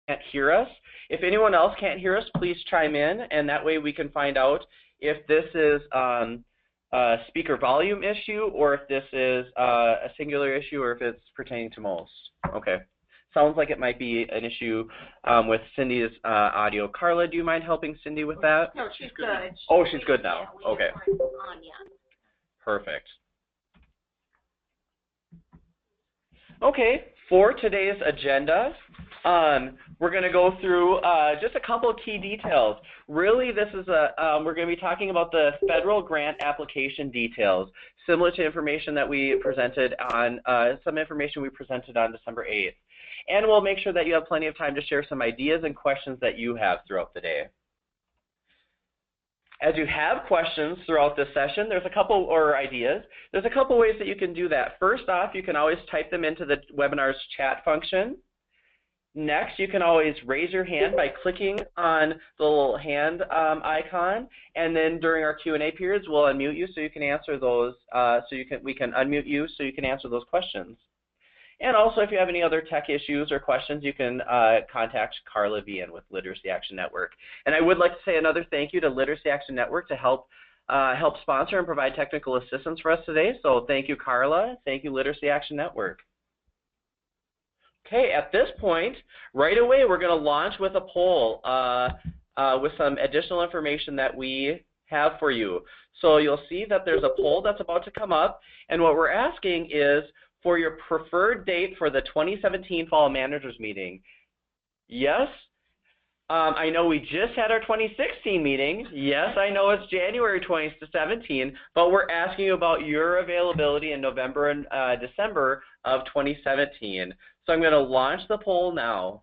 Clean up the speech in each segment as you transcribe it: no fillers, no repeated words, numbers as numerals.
can't hear us. If anyone else can't hear us, please chime in, and that way we can find out if this is a speaker volume issue, or if this is a singular issue, or if it's pertaining to most. Okay. Sounds like it might be an issue with Cindy's audio. Carla, do you mind helping Cindy with that? No, she's good. Oh, she's good now. Yeah, okay. On yet. Perfect. Okay, for today's agenda, we're going to go through just a couple of key details. Really, this is we're going to be talking about the federal grant application details, similar to information that we presented on, some information we presented on December 8th. And we'll make sure that you have plenty of time to share some ideas and questions that you have throughout the day. As you have questions throughout this session, there's a couple, or ideas, there's a couple ways that you can do that. First off, you can always type them into the webinar's chat function. Next, you can always raise your hand by clicking on the little hand icon, and then during our Q&A periods, we'll unmute you so you can answer those, we can unmute you so you can answer those questions. And also, if you have any other tech issues or questions, you can contact Carla Vian with Literacy Action Network. And I would like to say another thank you to Literacy Action Network to help sponsor and provide technical assistance for us today. So thank you, Carla. Thank you, Literacy Action Network. Okay, at this point, right away, we're going to launch with a poll with some additional information that we have for you. So you'll see that there's a poll that's about to come up, and what we're asking is, for your preferred date for the 2017 Fall Managers Meeting. Yes, I know we just had our 2016 meeting. Yes, I know it's January 2017, but we're asking you about your availability in November and December of 2017. So I'm going to launch the poll now.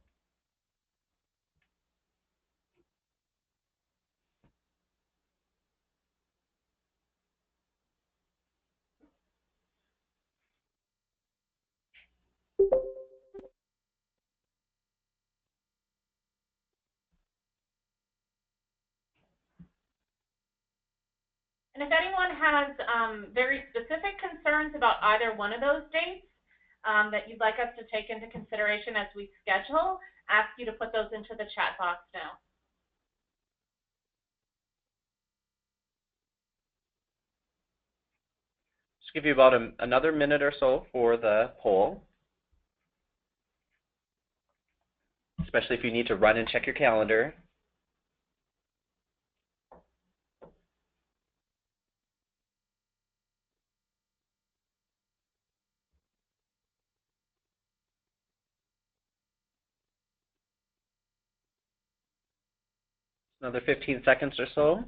And if anyone has very specific concerns about either one of those dates that you'd like us to take into consideration as we schedule, ask you to put those into the chat box now. Just give you about another minute or so for the poll, especially if you need to run and check your calendar. Another 15 seconds or so.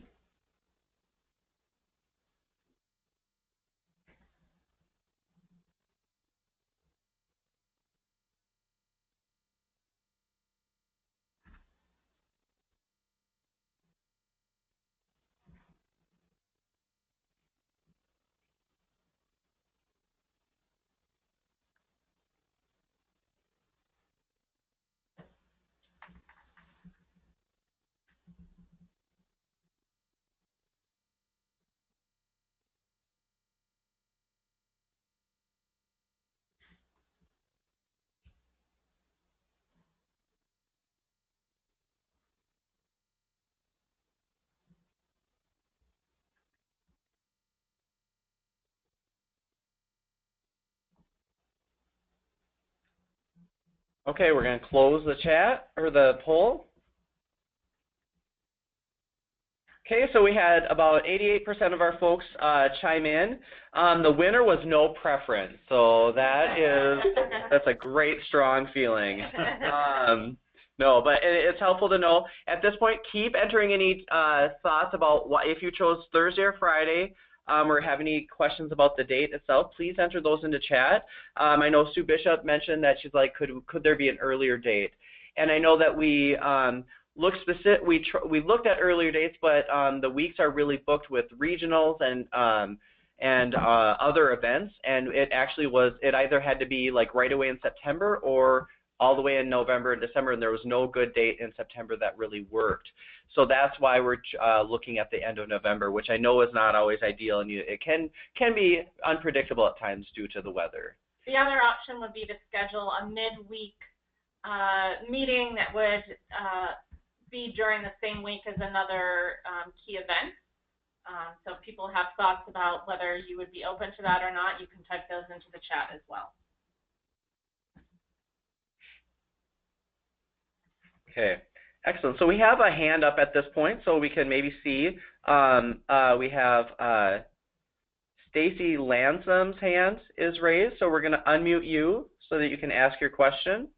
Okay, we're going to close the chat, or the poll. Okay, so we had about 88% of our folks chime in. The winner was no preference, so that's a great, strong feeling. No, but it's helpful to know. At this point, keep entering any thoughts about if you chose Thursday or Friday, or have any questions about the date itself, please enter those into chat. I know Sue Bishop mentioned that she's like, could there be an earlier date? And I know that we we looked at earlier dates, but the weeks are really booked with regionals and other events, and it either had to be like right away in September or all the way in November and December, and there was no good date in September that really worked. So that's why we're looking at the end of November, which I know is not always ideal, and it can be unpredictable at times due to the weather. The other option would be to schedule a midweek meeting that would be during the same week as another key event. So if people have thoughts about whether you would be open to that or not, you can type those into the chat as well. Okay, excellent. So we have a hand up at this point, so we can maybe see. We have Stacy Lansom's hand is raised, so we're going to unmute you so that you can ask your question.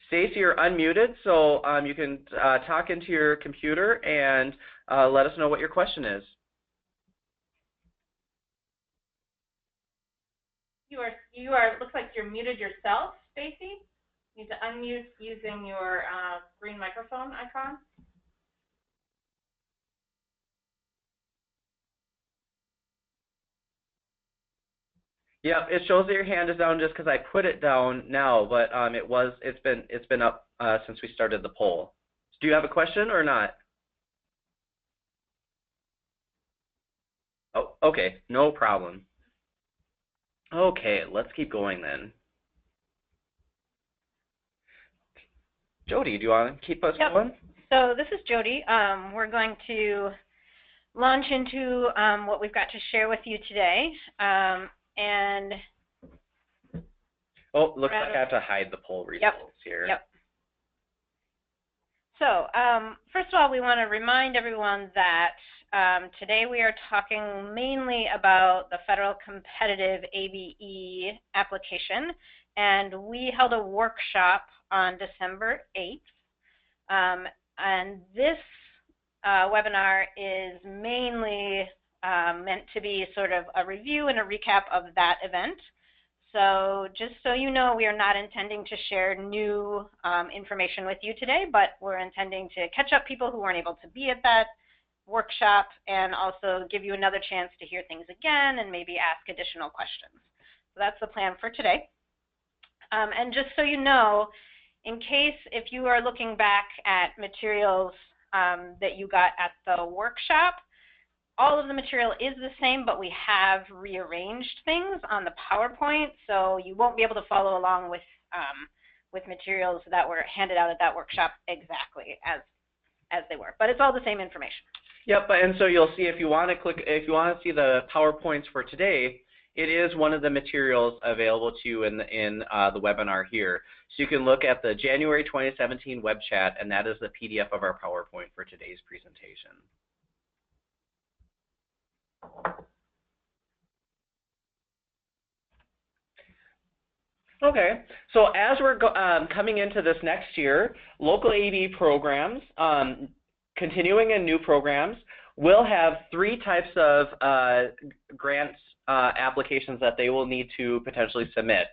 Stacy, you're unmuted, so you can talk into your computer and let us know what your question is. You are. Looks like you're muted yourself, Stacy. You need to unmute using your green microphone icon. Yeah, it shows that your hand is down just because I put it down now, but it's been up since we started the poll. Do you have a question or not? Oh, okay, no problem. Okay, let's keep going then. Jody, do you want to keep us going? So this is Jody. We're going to launch into what we've got to share with you today. And oh, looks like I have to hide the poll results here. Yep. So first of all, we want to remind everyone that today we are talking mainly about the federal competitive ABE application, and we held a workshop on December 8th. And this webinar is mainly meant to be sort of a review and a recap of that event. So just so you know, we are not intending to share new information with you today, but we're intending to catch up people who weren't able to be at that workshop and also give you another chance to hear things again and maybe ask additional questions. So that's the plan for today. And just so you know, in case if you are looking back at materials that you got at the workshop, all of the material is the same, but we have rearranged things on the PowerPoint, so you won't be able to follow along with materials that were handed out at that workshop exactly as they were. But it's all the same information. Yep, and so you'll see if you want to see the PowerPoints for today, it is one of the materials available to you in the webinar here. So you can look at the January 2017 web chat, and that is the PDF of our PowerPoint for today's presentation. Okay, so as we're coming into this next year, local ABE programs, continuing and new programs, will have three types of grants applications that they will need to potentially submit.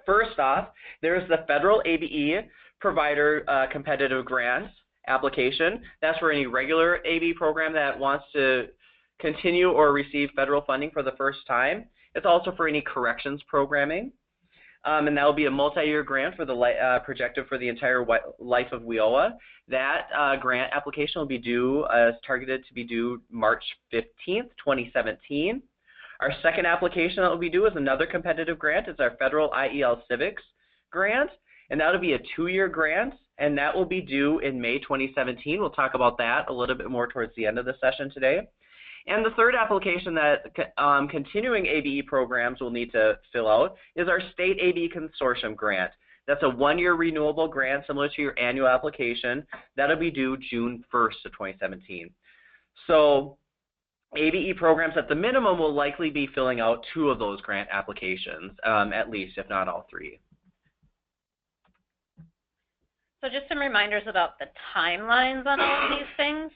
First off, there's the federal ABE provider competitive grants application. That's for any regular ABE program that wants to continue or receive federal funding for the first time. It's also for any corrections programming. And that will be a multi-year grant for the projected for the entire life of WIOA. That grant application will be due, targeted to be due March 15th, 2017. Our second application that will be due is another competitive grant. It's our federal IEL Civics grant, and that will be a 2-year grant, and that will be due in May 2017. We'll talk about that a little bit more towards the end of the session today. And the third application that continuing ABE programs will need to fill out is our State ABE Consortium grant. That's a 1-year renewable grant similar to your annual application. That'll be due June 1st of 2017. So ABE programs at the minimum will likely be filling out 2 of those grant applications, at least, if not all 3. So just some reminders about the timelines on all of these things.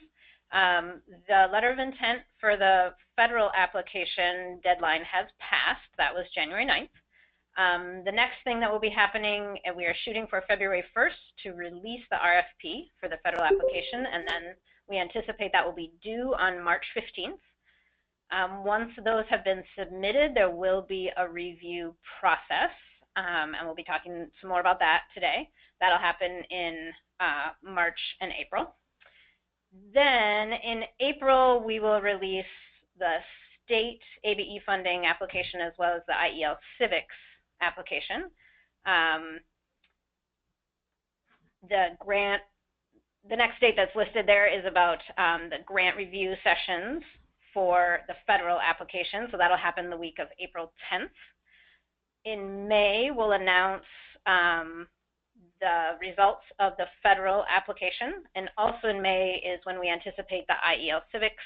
The letter of intent for the federal application deadline has passed. That was January 9th. The next thing that will be happening, and we are shooting for February 1st to release the RFP for the federal application, and then we anticipate that will be due on March 15th. Once those have been submitted, there will be a review process, and we'll be talking some more about that today. That'll happen in March and April. Then in April, we will release the state ABE funding application as well as the IEL Civics application. The next date that's listed there is about the grant review sessions for the federal application, so that'll happen the week of April 10th. In May, we'll announce the results of the federal application, and also in May is when we anticipate the IEL Civics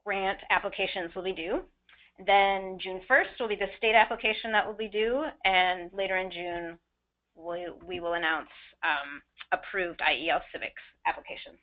grant applications will be due. Then June 1st will be the state application that will be due, and later in June we will announce approved IEL Civics applications.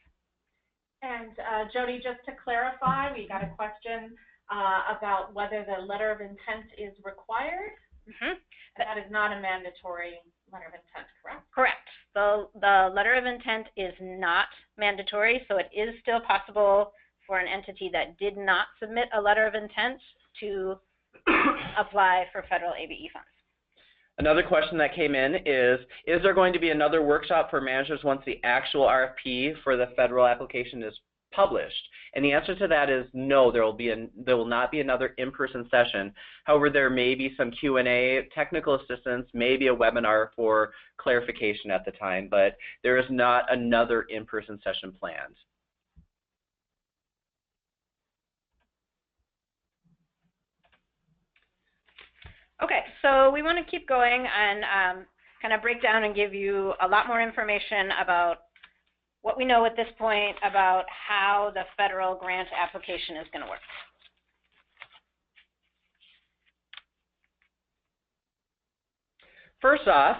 And Jody, just to clarify, we got a question about whether the letter of intent is required. Mm-hmm. That is not a mandatory letter of intent, correct? Correct. The letter of intent is not mandatory, so it is still possible for an entity that did not submit a letter of intent to apply for federal ABE funds. Another question that came in is there going to be another workshop for managers once the actual RFP for the federal application is published? And the answer to that is no, there will not be another in-person session. However, there may be some Q&A, technical assistance, maybe a webinar for clarification at the time, but there is not another in-person session planned. Okay, so we want to keep going and kind of break down and give you a lot more information about what we know at this point about how the federal grant application is going to work. First off,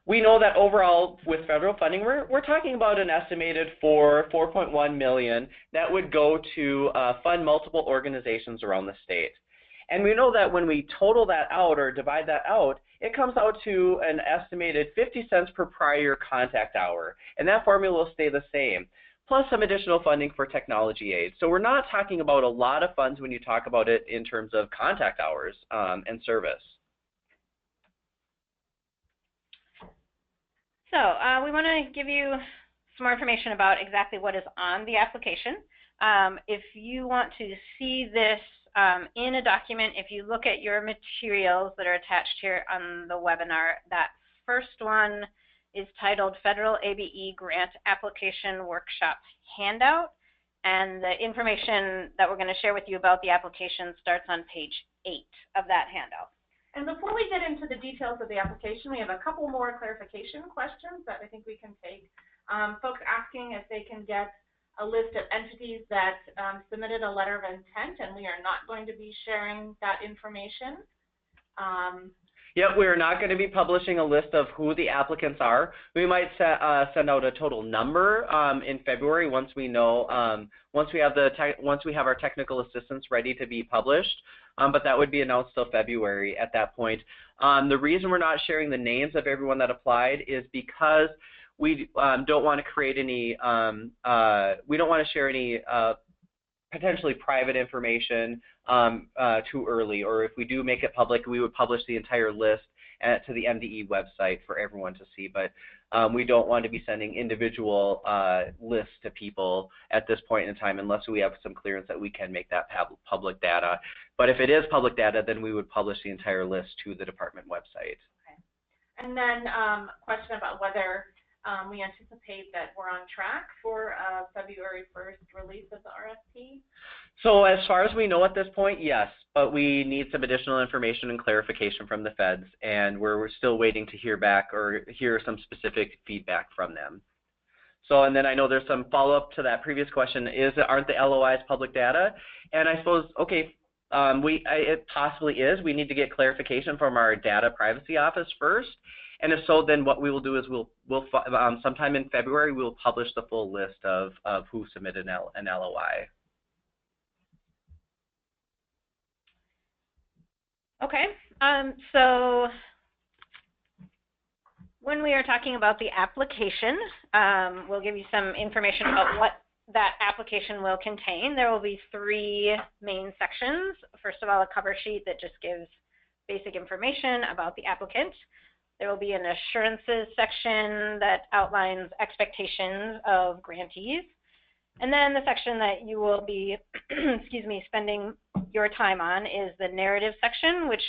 we know that overall with federal funding, we're talking about an estimated $4.1 million that would go to fund multiple organizations around the state. And we know that when we total that out or divide that out, it comes out to an estimated 50 cents per prior contact hour. And that formula will stay the same, plus some additional funding for technology aids. So we're not talking about a lot of funds when you talk about it in terms of contact hours and service. So we want to give you some more information about exactly what is on the application. If you want to see this in a document, if you look at your materials that are attached here on the webinar, that first one is titled Federal ABE Grant Application Workshop Handout, and the information that we're going to share with you about the application starts on page 8 of that handout. And before we get into the details of the application, we have a couple more clarification questions that I think we can take. Folks asking if they can get a list of entities that submitted a letter of intent, and we are not going to be sharing that information. Yep, we're not going to be publishing a list of who the applicants are. We might send out a total number in February once we know, once we have our technical assistance ready to be published. But that would be announced till February at that point. The reason we're not sharing the names of everyone that applied is because we don't want to create any, we don't want to share any potentially private information too early, or if we do make it public, we would publish the entire list to the MDE website for everyone to see. But we don't want to be sending individual lists to people at this point in time unless we have some clearance that we can make that public data. But if it is public data, then we would publish the entire list to the department website. Okay. And then a question about whether we anticipate that we're on track for February 1st release of the RFP? So as far as we know at this point, yes, but we need some additional information and clarification from the feds, and we're still waiting to hear back or hear some specific feedback from them. So, and then I know there's some follow-up to that previous question, aren't the LOIs public data? And I suppose, okay, it possibly is. We need to get clarification from our data privacy office first. And if so, then what we will do is we'll sometime in February, we'll publish the full list of who submitted an LOI. Okay, so when we are talking about the application, we'll give you some information about what that application will contain. There will be 3 main sections. First of all, a cover sheet that just gives basic information about the applicant. There will be an assurances section that outlines expectations of grantees. And then the section that you will be, excuse me, spending your time on is the narrative section, which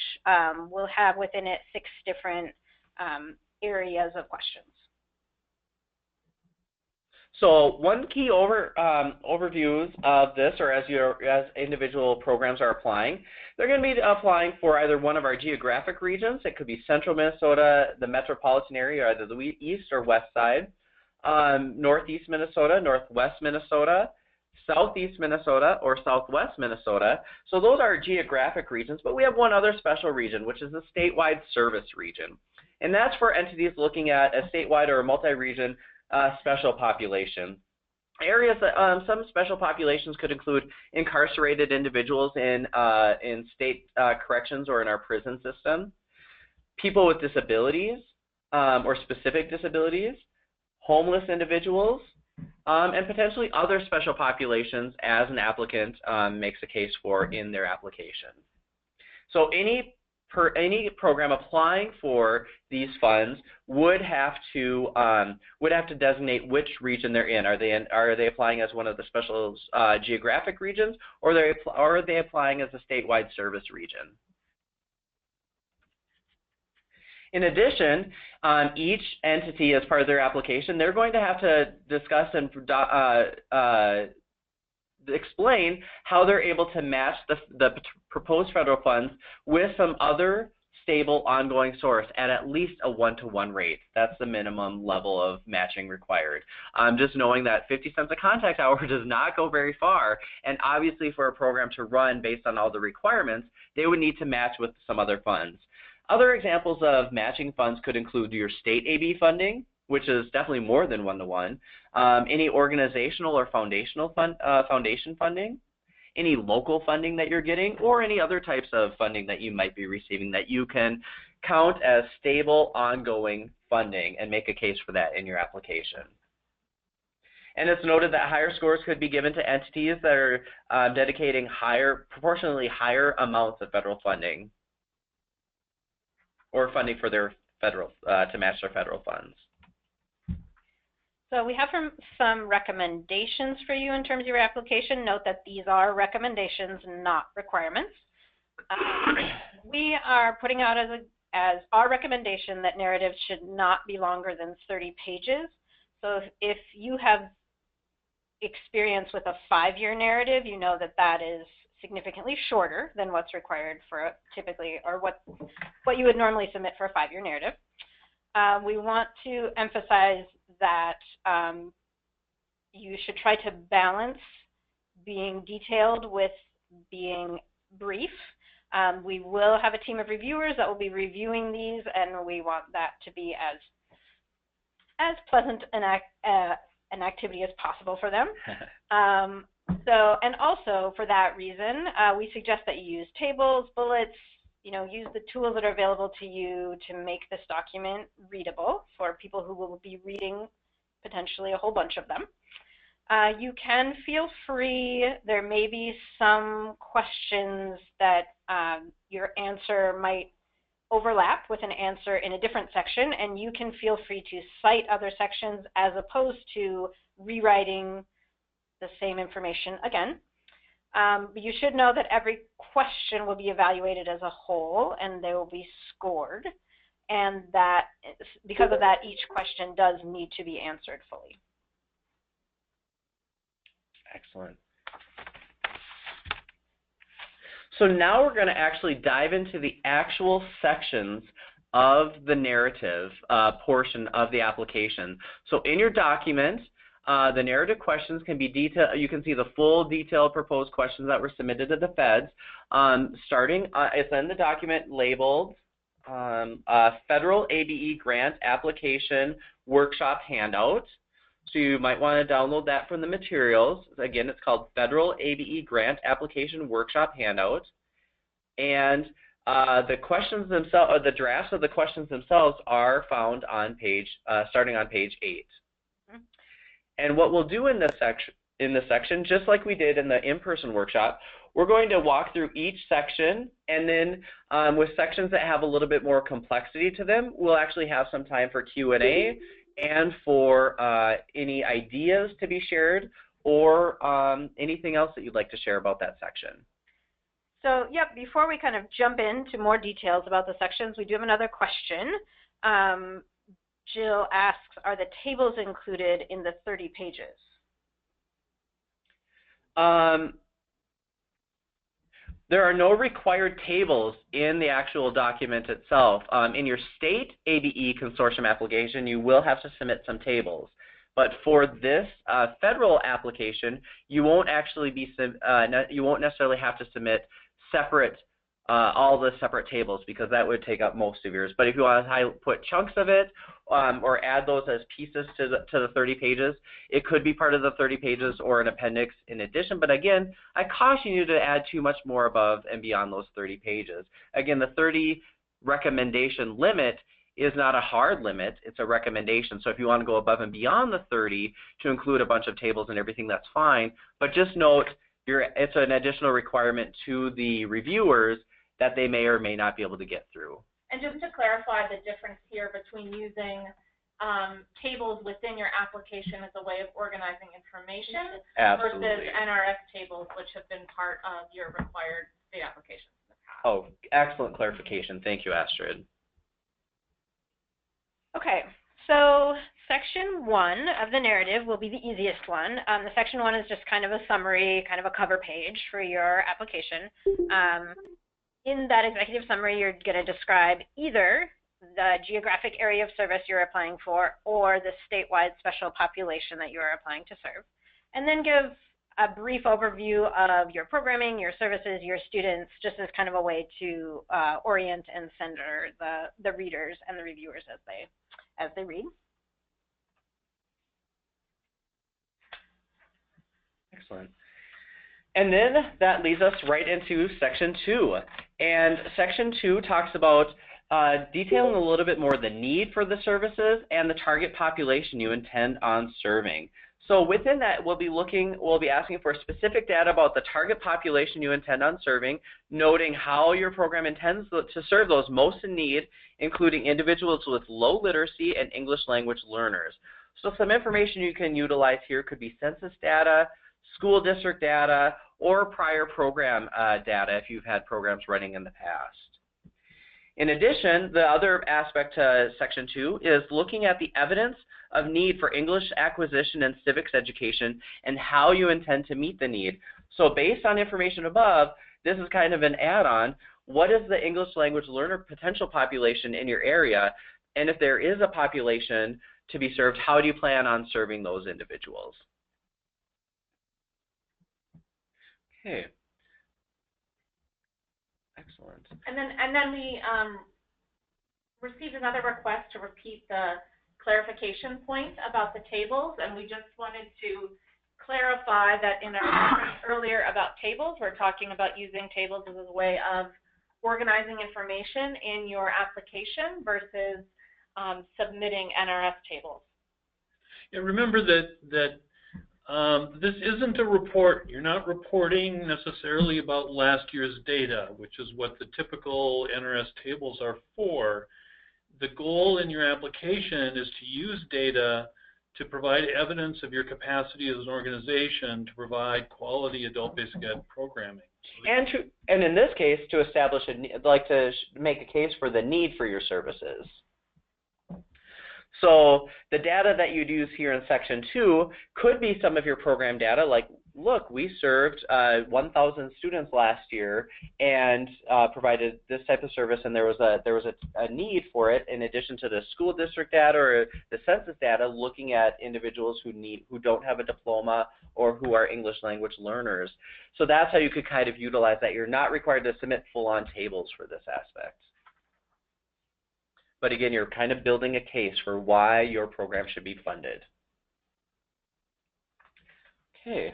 will have within it 6 different areas of questions. So one key overviews of this, or as individual programs are applying, they're going to be applying for either one of our geographic regions. It could be central Minnesota, the metropolitan area, either the east or west side, northeast Minnesota, northwest Minnesota, southeast Minnesota, or southwest Minnesota. So those are geographic regions, but we have one other special region, which is the statewide service region. And that's for entities looking at a statewide or a multi-region special population. Areas that some special populations could include incarcerated individuals in state corrections or in our prison system, people with disabilities or specific disabilities, homeless individuals, and potentially other special populations as an applicant makes a case for in their application. So any program applying for these funds would have to designate which region they're in. Are they applying as one of the special geographic regions, or are they applying as a statewide service region? In addition, each entity, as part of their application, they're going to have to discuss and explain how they're able to match the proposed federal funds with some other stable ongoing source at least a 1-to-1 rate. That's the minimum level of matching required. Just knowing that 50 cents a contact hour does not go very far, and obviously for a program to run based on all the requirements, they would need to match with some other funds. Other examples of matching funds could include your state ABE funding, which is definitely more than 1-to-1, any organizational or foundation funding, any local funding that you're getting, or any other types of funding that you might be receiving that you can count as stable, ongoing funding and make a case for that in your application. And it's noted that higher scores could be given to entities that are dedicating proportionally higher amounts of federal funding or funding for their federal, to match their federal funds. So we have some recommendations for you in terms of your application. Note that these are recommendations, not requirements. We are putting out as our recommendation that narratives should not be longer than 30 pages. So if you have experience with a 5-year narrative, you know that that is significantly shorter than what's required for typically, or what you would normally submit for a 5-year narrative. We want to emphasize that you should try to balance being detailed with being brief. We will have a team of reviewers that will be reviewing these, and we want that to be as pleasant an activity as possible for them. And also for that reason, we suggest that you use tables, bullets, use the tools that are available to you to make this document readable for people who will be reading potentially a whole bunch of them. You can feel free, there may be some questions that your answer might overlap with an answer in a different section, and you can feel free to cite other sections as opposed to rewriting the same information again. But you should know that every question will be evaluated as a whole, and they will be scored, and that because of that, each question does need to be answered fully. Excellent. So now we're going to actually dive into the actual sections of the narrative portion of the application. So in your document, the narrative questions can be detailed. You can see the full detailed proposed questions that were submitted to the feds. It's in the document labeled Federal ABE Grant Application Workshop Handout. So you might want to download that from the materials. Again, it's called Federal ABE Grant Application Workshop Handout. And the questions themselves, the drafts of the questions themselves are found on starting on page 8. And what we'll do in this section, just like we did in the in-person workshop, we're going to walk through each section, and then with sections that have a little bit more complexity to them, we'll actually have some time for Q&A and for any ideas to be shared or anything else that you'd like to share about that section. So, yep, before we kind of jump into more details about the sections, we do have another question. Jill asks, are the tables included in the 30 pages? There are no required tables in the actual document itself. In your state ABE consortium application, you will have to submit some tables. But for this federal application, you won't actually be you won't necessarily have to submit separate all the separate tables, because that would take up most of yours. But if you want to put chunks of it or add those as pieces to the 30 pages, it could be part of the 30 pages or an appendix in addition. But again, I caution you to add too much more above and beyond those 30 pages. Again, the 30 recommendation limit is not a hard limit, it's a recommendation. So if you want to go above and beyond the 30 to include a bunch of tables and everything, that's fine. But just note, it's an additional requirement to the reviewers that they may or may not be able to get through. And just to clarify the difference here between using tables within your application as a way of organizing information Absolutely. versus NRS tables, which have been part of your required state applications in the past. Oh, excellent clarification. Thank you, Astrid. Okay, so section 1 of the narrative will be the easiest one. The section 1 is just kind of a summary, kind of a cover page for your application. In that executive summary, you're going to describe either the geographic area of service you're applying for or the statewide special population that you're applying to serve, and then give a brief overview of your programming, your services, your students, just as kind of a way to orient and center the readers and the reviewers as they read. Excellent. And then that leads us right into section 2. And section 2 talks about detailing a little bit more the need for the services and the target population you intend on serving. So within that, we'll be asking for specific data about the target population you intend on serving, noting how your program intends to serve those most in need, including individuals with low literacy and English language learners. So some information you can utilize here could be census data, school district data, or prior program data if you've had programs running in the past. In addition, the other aspect to section 2 is looking at the evidence of need for English acquisition and civics education and how you intend to meet the need. So based on information above, this is kind of an add-on. What is the English language learner potential population in your area? And if there is a population to be served, how do you plan on serving those individuals? Okay. Excellent. And then we received another request to repeat the clarification point about the tables, and we just wanted to clarify that in our reference earlier about tables, we're talking about using tables as a way of organizing information in your application versus submitting NRS tables. Yeah, remember that this isn't a report. You're not reporting necessarily about last year's data, which is what the typical NRS tables are for. The goal in your application is to use data to provide evidence of your capacity as an organization to provide quality adult basic ed programming. And in this case, to establish to make a case for the need for your services. So the data that you'd use here in section 2 could be some of your program data, like, look, we served 1,000 students last year and provided this type of service, and there was a need for it in addition to the school district data or the census data, looking at individuals who don't have a diploma or who are English language learners. So that's how you could kind of utilize that. You're not required to submit full-on tables for this aspect. But again, you're kind of building a case for why your program should be funded. Okay.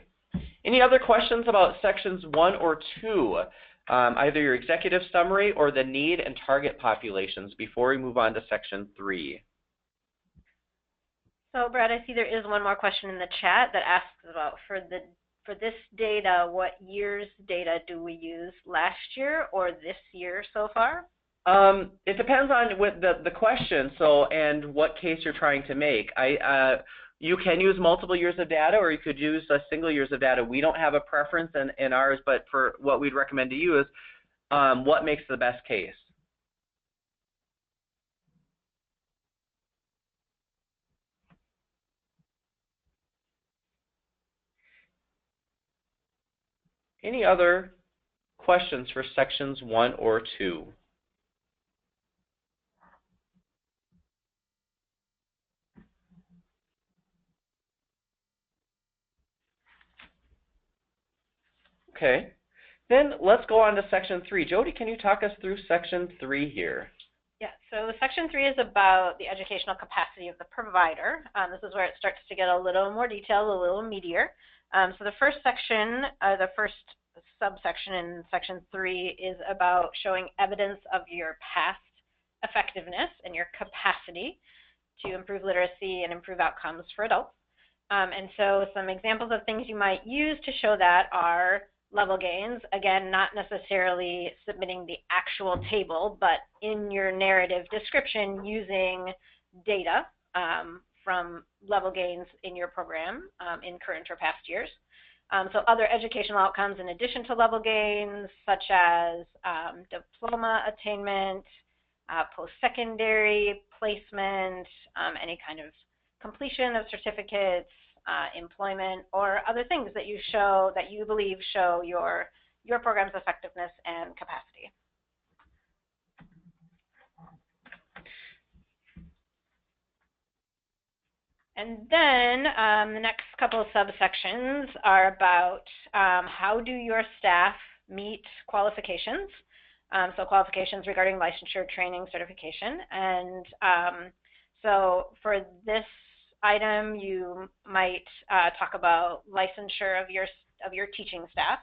Any other questions about sections 1 or 2, either your executive summary or the need and target populations before we move on to section 3? So Brad, I see there is one more question in the chat that asks about for this data, what year's data do we use, last year or this year so far? It depends on what the question, and what case you're trying to make. You can use multiple years of data, or you could use a single years of data. We don't have a preference in ours, but for what we'd recommend to you is what makes the best case. Any other questions for sections 1 or 2? Okay, then let's go on to section 3. Jody, can you talk us through section 3 here? Yeah, so section 3 is about the educational capacity of the provider. This is where it starts to get a little more detailed, a little meatier. So the first section, the first subsection in section 3 is about showing evidence of your past effectiveness and your capacity to improve literacy and improve outcomes for adults. And so some examples of things you might use to show that are level gains. Again, not necessarily submitting the actual table, but in your narrative description using data from level gains in your program in current or past years. So other educational outcomes in addition to level gains, such as diploma attainment, post-secondary placement, any kind of completion of certificates, employment, or other things that you show, that you believe show your program's effectiveness and capacity. And then the next couple of subsections are about how do your staff meet qualifications. So qualifications regarding licensure, training, certification. And so for this item, you might talk about licensure of your teaching staff.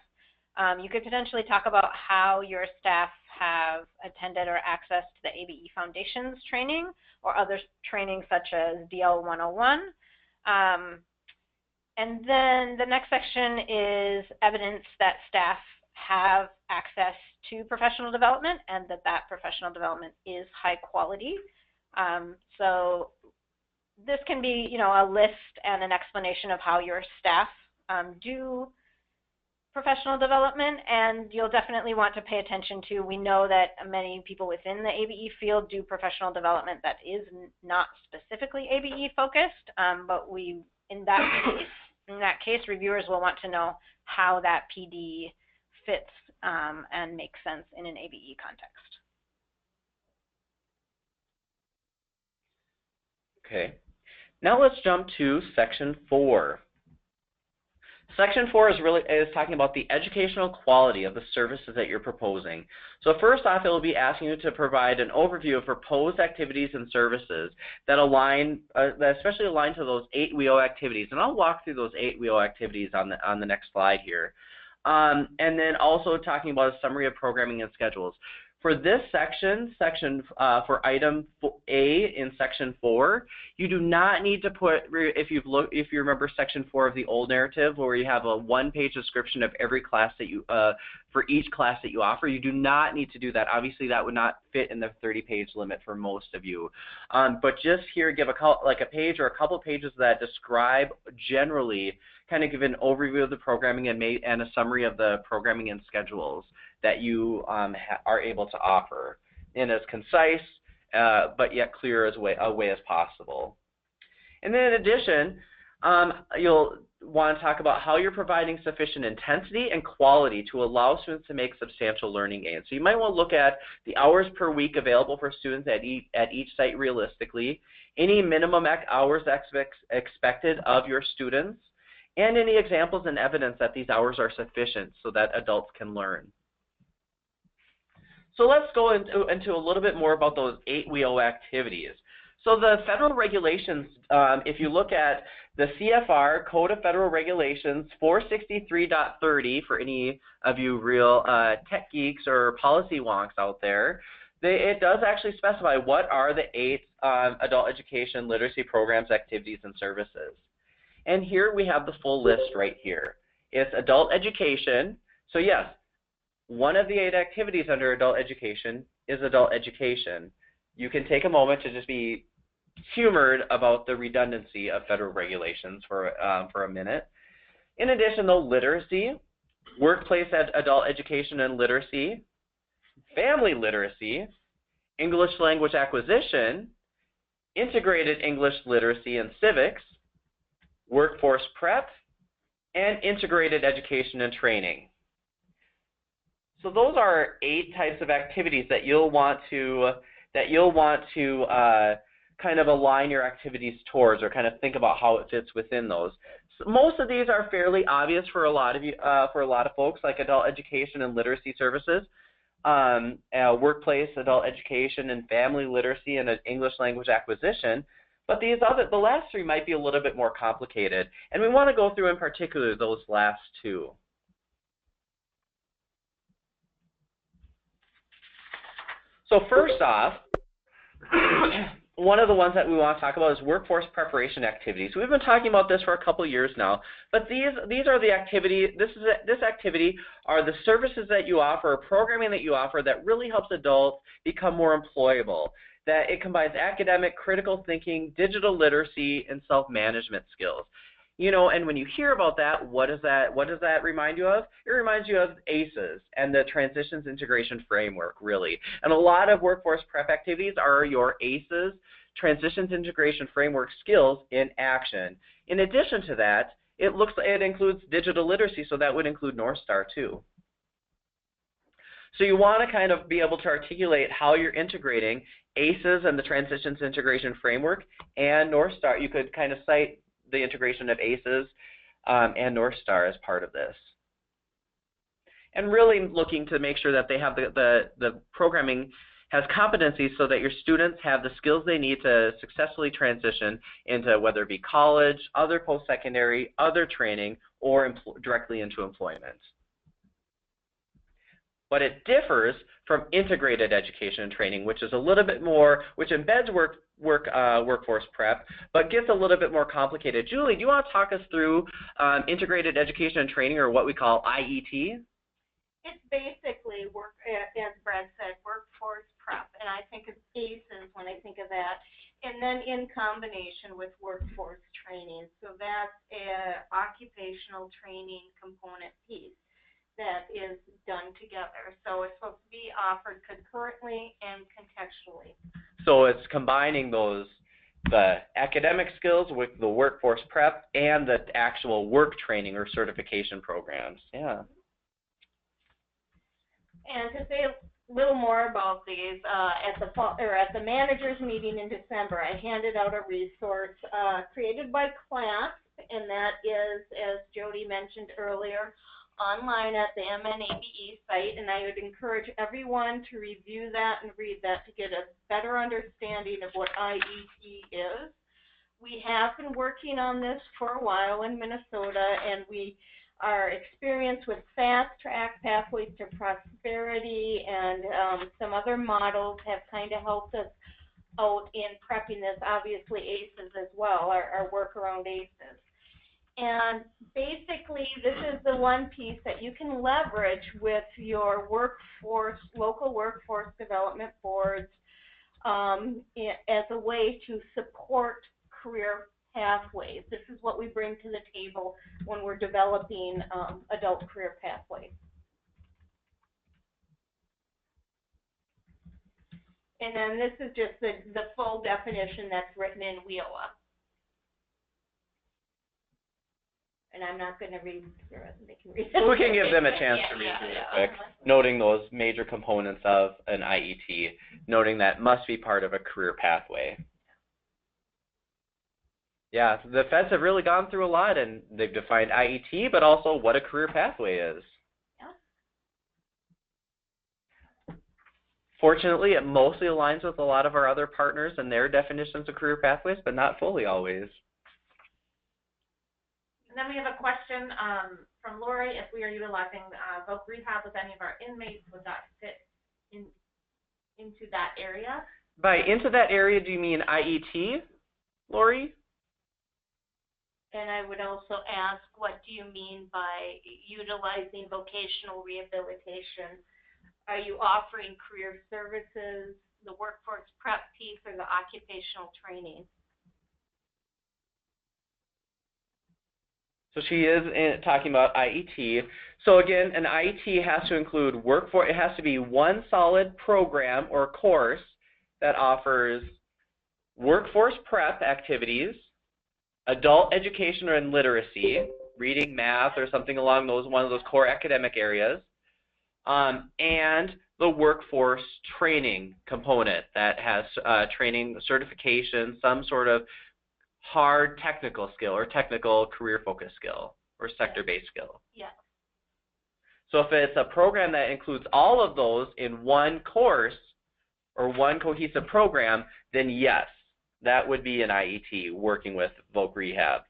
You could potentially talk about how your staff have attended or accessed the ABE Foundations training or other training such as DL 101. And then the next section is evidence that staff have access to professional development and that professional development is high quality. So this can be, you know, a list and an explanation of how your staff do professional development, and you'll definitely want to pay attention to, we know that many people within the ABE field do professional development that is not specifically ABE focused, but in that case, reviewers will want to know how that PD fits and makes sense in an ABE context. Okay, now let's jump to section 4. Section 4 is talking about the educational quality of the services that you're proposing. So first off, it will be asking you to provide an overview of proposed activities and services that align, that especially align to those 8 WEO activities. And I'll walk through those 8 WEO activities on the next slide here. And then also talking about a summary of programming and schedules. For this section, for item A in section 4, you do not need to put, if you remember section 4 of the old narrative where you have a 1-page description of every class that you, for each class that you offer, you do not need to do that. Obviously that would not fit in the 30-page limit for most of you. But just here give a page or a couple pages that describe generally, kind of give an overview of the programming and a summary of the programming and schedules that you are able to offer in as concise but yet clear as a way as possible. And then in addition, you'll want to talk about how you're providing sufficient intensity and quality to allow students to make substantial learning gains. So you might want to look at the hours per week available for students at each site realistically, any minimum hours expected of your students, and any examples and evidence that these hours are sufficient so that adults can learn. So let's go into a little bit more about those 8 WEO activities. So the federal regulations, if you look at the CFR, Code of Federal Regulations 463.30, for any of you real tech geeks or policy wonks out there, it does actually specify what are the 8 adult education literacy programs, activities, and services. And here we have the full list right here. It's adult education. So yes, one of the 8 activities under adult education is adult education. You can take a moment to just be humored about the redundancy of federal regulations for a minute. In addition, though, literacy, workplace adult education and literacy, family literacy, English language acquisition, integrated English literacy and civics, workforce prep, and integrated education and training. So those are 8 types of activities that you'll want to kind of align your activities towards, or kind of think about how it fits within those. So most of these are fairly obvious for a lot of folks, like adult education and literacy services, workplace adult education and family literacy and English language acquisition. But the last 3 might be a little bit more complicated, and we want to go through in particular those last 2. So first off, one of the ones that we want to talk about is workforce preparation activities. We've been talking about this for a couple years now, but these are the activity. This activity are the services that you offer, programming that you offer that really helps adults become more employable. That it combines academic, critical thinking, digital literacy, and self-management skills. You know, and when you hear about that, what does that remind you of? It reminds you of ACEs and the Transitions Integration Framework, really. And a lot of workforce prep activities are your ACEs, Transitions Integration Framework skills in action. In addition to that, it includes digital literacy, so that would include North Star too. So you want to kind of be able to articulate how you're integrating ACEs and the Transitions Integration Framework and North Star. You could kind of cite the integration of ACEs and North Star as part of this. And really looking to make sure that they have the programming has competencies so that your students have the skills they need to successfully transition into whether it be college, other post-secondary, other training, or directly into employment. But it differs from integrated education and training, which is a little bit more, which embeds workforce prep, but gets a little bit more complicated. Julie, do you want to talk us through integrated education and training, or what we call IET? It's basically, as Brad said, workforce prep, and I think of ACEs when I think of that, and then in combination with workforce training. So that's an occupational training component piece that is done together. So it's supposed to be offered concurrently and contextually. So it's combining the academic skills with the workforce prep and the actual work training or certification programs. Yeah. And to say a little more about these, at the managers meeting in December, I handed out a resource created by CLASP, and that is, as Jody mentioned earlier, online at the MNABE site, and I would encourage everyone to review that and read that to get a better understanding of what IET is. We have been working on this for a while in Minnesota, and we are experienced with fast track pathways to prosperity, and some other models have kind of helped us out in prepping this. Obviously ACEs as well, our work around ACEs. And basically, this is the one piece that you can leverage with your workforce, local workforce development boards, as a way to support career pathways. This is what we bring to the table when we're developing adult career pathways. And then this is just the full definition that's written in WIOA. And I'm not going to read through it. They can read it. We can give them a chance to read through it quick, noting those major components of an IET, noting that must be part of a career pathway. Yeah, the feds have really gone through a lot, and they've defined IET, but also what a career pathway is. Yeah. Fortunately, it mostly aligns with a lot of our other partners and their definitions of career pathways, but not fully always. And then we have a question from Lori. If we are utilizing voc rehab with any of our inmates, would that fit into that area? By into that area, do you mean IET, Lori? And I would also ask, what do you mean by utilizing vocational rehabilitation? Are you offering career services the workforce prep piece or the occupational training? So she is talking about IET. So again, an IET has to include workforce. It has to be one solid program or course that offers workforce prep activities, adult education and literacy, reading, math, or something along one of those core academic areas, and the workforce training component that has training, certification, some sort of hard technical skill or technical career-focused skill or sector-based skill. Yeah. So if it's a program that includes all of those in one course or one cohesive program, then yes, that would be an IET working with Voc Rehab.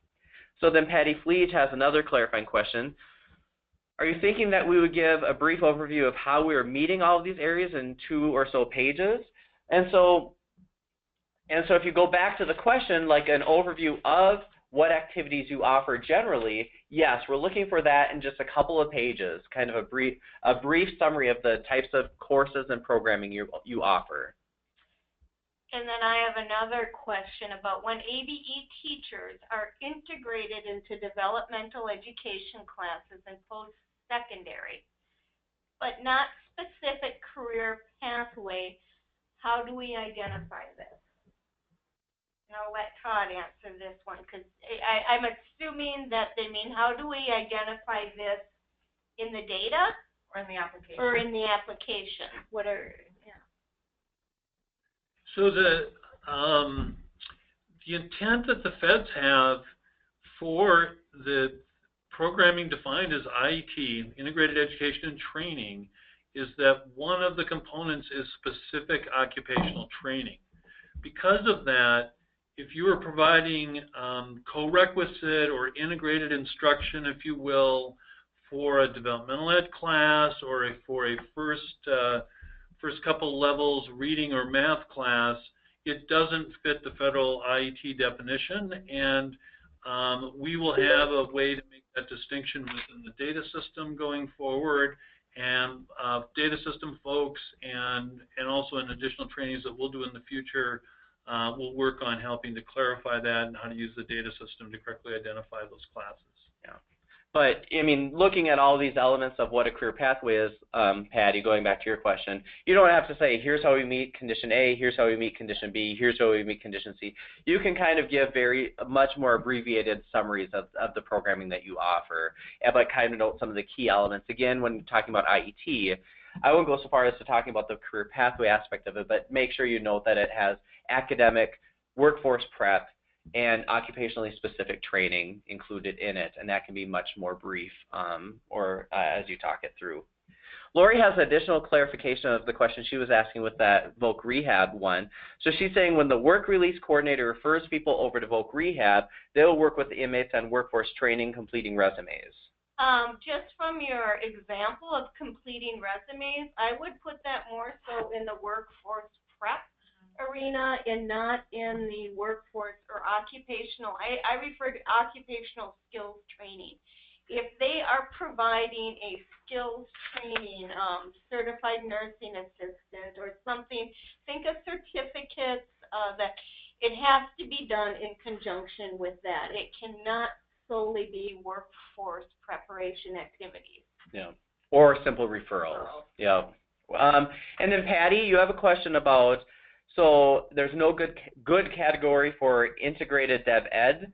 So then Patty Fleet has another clarifying question. Are you thinking that we would give a brief overview of how we are meeting all of these areas in 2 or so pages? And so if you go back to the question, like an overview of what activities you offer generally, yes, we're looking for that in just a couple of pages, kind of a brief summary of the types of courses and programming you offer. And then I have another question about when ABE teachers are integrated into developmental education classes in post-secondary, but not specific career pathway, how do we identify this? And I'll let Todd answer this one, because I'm assuming that they mean how do we identify this in the data? Or in the application. Or in the application. What are, yeah. So the intent that the feds have for the programming defined as IET, Integrated Education and Training, is that one of the components is specific occupational training. Because of that, if you are providing co-requisite or integrated instruction, if you will, for a developmental ed class or for a first couple levels reading or math class, it doesn't fit the federal IET definition, and we will have a way to make that distinction within the data system going forward, and data system folks and also in additional trainings that we'll do in the future, we'll work on helping to clarify that and how to use the data system to correctly identify those classes. Yeah. But, I mean, looking at all these elements of what a career pathway is, Patty, going back to your question, you don't have to say, here's how we meet condition A, here's how we meet condition B, here's how we meet condition C. You can kind of give much more abbreviated summaries of the programming that you offer, but kind of note some of the key elements. Again, when talking about IET, I won't go so far as to talking about the career pathway aspect of it, but make sure you note that it has academic, workforce prep, and occupationally specific training included in it, and that can be much more brief as you talk it through. Lori has additional clarification of the question she was asking with that Voc Rehab one. So she's saying when the work release coordinator refers people over to Voc Rehab, they'll work with the inmates on workforce training, completing resumes. Just from your example of completing resumes, I would put that more so in the workforce prep arena and not in the workforce or occupational. I refer to occupational skills training. If they are providing a skills training, certified nursing assistant or something, think of certificates that it has to be done in conjunction with that. It cannot solely be workforce preparation activities. Yeah, or simple referrals. Yeah. And then Patty, you have a question about, so there's no good category for integrated dev ed.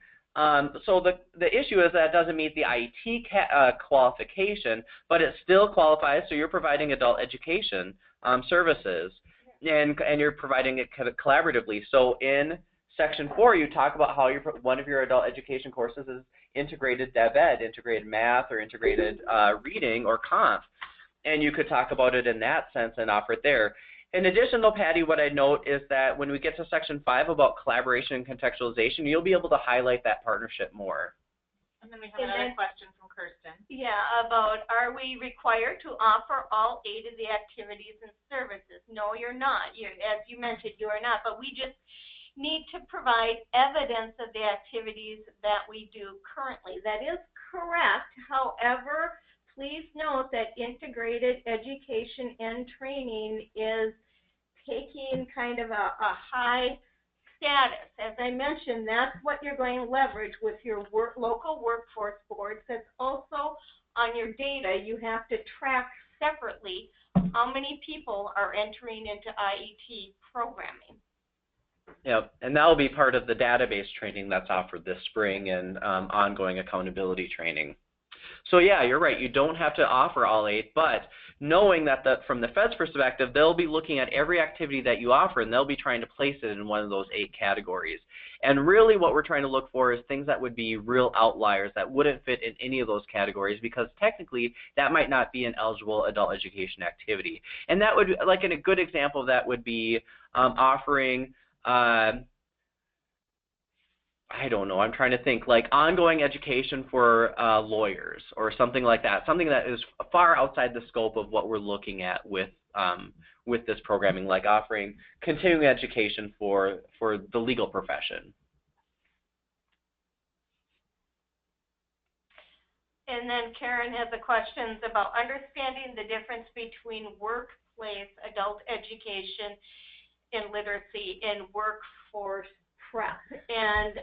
So the issue is that it doesn't meet the IET qualification, but it still qualifies, so you're providing adult education services, and you're providing it collaboratively. So in Section 4, you talk about how one of your adult education courses is integrated dev ed, integrated math, or integrated reading or comp, and you could talk about it in that sense and offer it there. In addition, though, Patty, what I note is that when we get to Section 5 about collaboration and contextualization, you'll be able to highlight that partnership more. And then we have another question from Kirsten. Yeah, about are we required to offer all 8 of the activities and services? No, you're not. As you mentioned, you are not, but we just need to provide evidence of the activities that we do currently. That is correct. However, please note that integrated education and training is taking kind of a high status. As I mentioned, that's what you're going to leverage with your local workforce boards. That's also on your data. You have to track separately how many people are entering into IET programming. Yep, and that will be part of the database training that's offered this spring and ongoing accountability training. So yeah, you're right, you don't have to offer all 8, but knowing that from the Fed's perspective, they'll be looking at every activity that you offer and they'll be trying to place it in one of those 8 categories. And really what we're trying to look for is things that would be real outliers that wouldn't fit in any of those categories, because technically that might not be an eligible adult education activity. And that would, like, a good example of that would be offering I don't know, I'm trying to think, like ongoing education for lawyers or something like that, something that is far outside the scope of what we're looking at with this programming, like offering continuing education for the legal profession. And then Karen has a question about understanding the difference between workplace adult education and literacy and workforce prep. And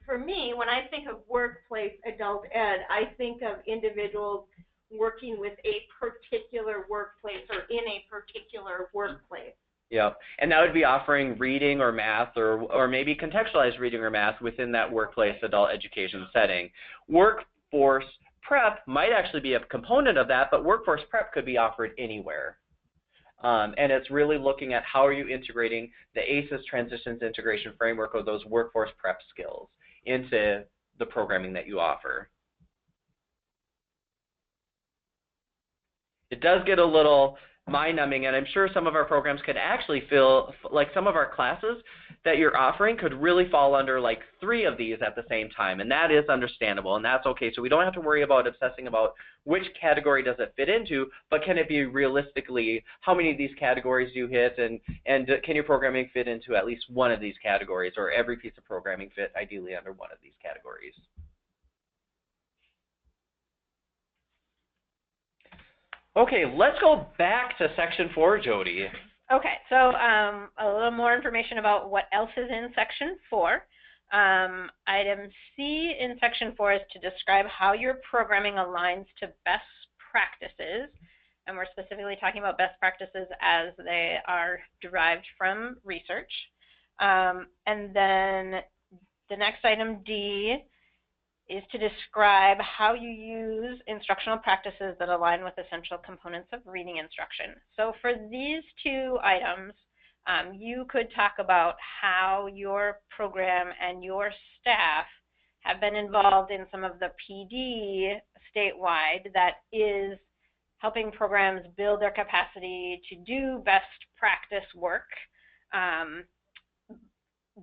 for me, when I think of workplace adult ed, I think of individuals working with a particular workplace or in a particular workplace. Yep, and that would be offering reading or math or maybe contextualized reading or math within that workplace adult education setting. Workforce prep might actually be a component of that, but workforce prep could be offered anywhere. And it's really looking at how are you integrating the ACES Transitions Integration Framework or those workforce prep skills into the programming that you offer. It does get a little mind-numbing, and I'm sure some of our programs could actually feel like some of our classes that you're offering could really fall under like 3 of these at the same time, and that is understandable, and that's okay. So we don't have to worry about obsessing about which category does it fit into, but can it be realistically how many of these categories do you hit, and can your programming fit into at least one of these categories, or every piece of programming fit ideally under one of these categories. Okay, let's go back to Section 4, Jody. Okay, so a little more information about what else is in Section 4. Item C in Section 4 is to describe how your programming aligns to best practices, and we're specifically talking about best practices as they are derived from research. And then the next item, D, is to describe how you use instructional practices that align with essential components of reading instruction. So for these 2 items, you could talk about how your program and your staff have been involved in some of the PD statewide that is helping programs build their capacity to do best practice work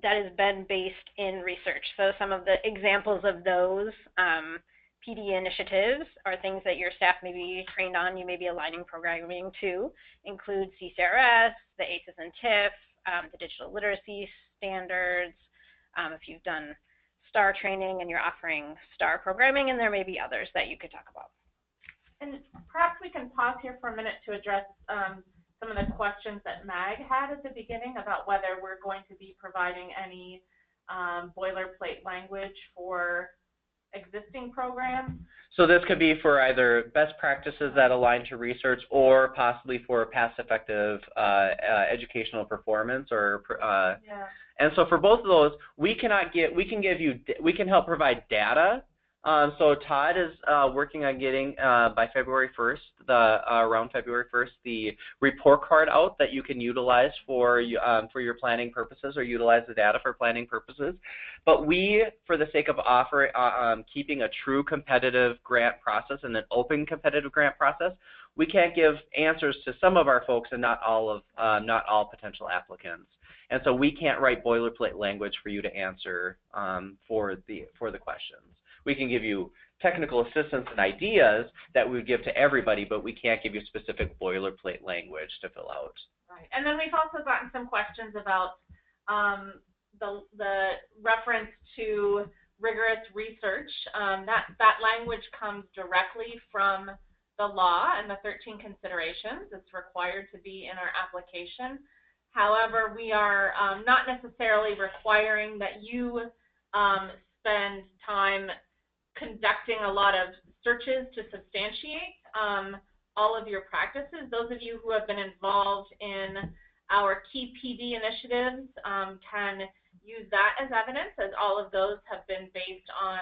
that has been based in research. So some of the examples of those PD initiatives are things that your staff may be trained on, you may be aligning programming to, include CCRS, the ACES and TIF, the digital literacy standards, if you've done STAR training and you're offering STAR programming, and there may be others that you could talk about. And perhaps we can pause here for a minute to address some of the questions that Mag had at the beginning about whether we're going to be providing any boilerplate language for existing programs. So this could be for either best practices that align to research or possibly for past effective educational performance or Yeah. And so for both of those, we can help provide data. So Todd is working on getting by February 1st, around February 1st, the report card out that you can utilize for your planning purposes or utilize the data for planning purposes. But we, for the sake of keeping a true competitive grant process and an open competitive grant process, we can't give answers to some of our folks and not all potential applicants. And so we can't write boilerplate language for you to answer for the questions. We can give you technical assistance and ideas that we would give to everybody, but we can't give you specific boilerplate language to fill out. Right. And then we've also gotten some questions about the reference to rigorous research. That language comes directly from the law and the 13 considerations. It's required to be in our application. However, we are not necessarily requiring that you spend time conducting a lot of searches to substantiate all of your practices. Those of you who have been involved in our key PD initiatives can use that as evidence, as all of those have been based on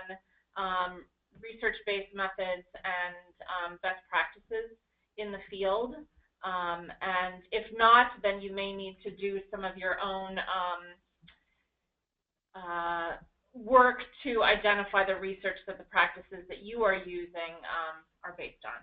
research-based methods and best practices in the field. And if not, then you may need to do some of your own work to identify the research that the practices that you are using are based on.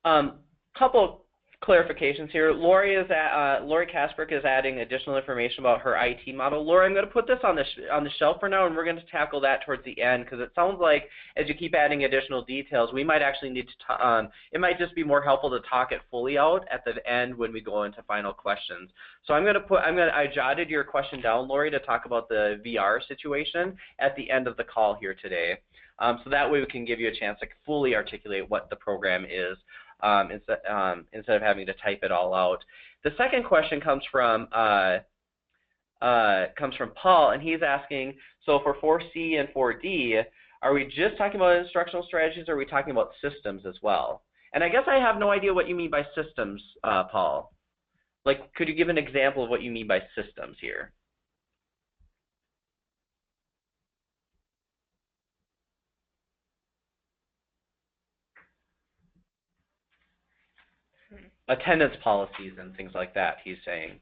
Excellent. Couple clarifications here. Lori Kasperk is adding additional information about her IT model. Lori, I'm going to put this on the shelf for now, and we're going to tackle that towards the end, because it sounds like as you keep adding additional details, we might actually need to. It might just be more helpful to talk it fully out at the end when we go into final questions. So I jotted your question down, Lori, to talk about the VR situation at the end of the call here today. So that way we can give you a chance to fully articulate what the program is. Instead of having to type it all out. The second question comes from Paul, and he's asking, so for 4C and 4D, are we just talking about instructional strategies, or are we talking about systems as well? And I guess I have no idea what you mean by systems, Paul. Like, could you give an example of what you mean by systems here? Attendance policies and things like that, he's saying.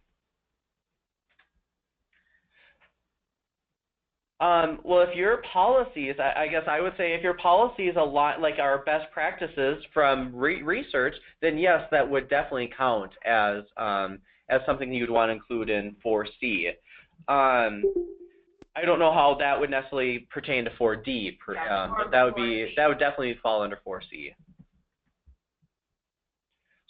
Well, if your policies, I guess I would say if your policies a lot like our best practices from research, then yes, that would definitely count as something you'd want to include in 4C. I don't know how that would necessarily pertain to 4D, but that would definitely fall under 4C.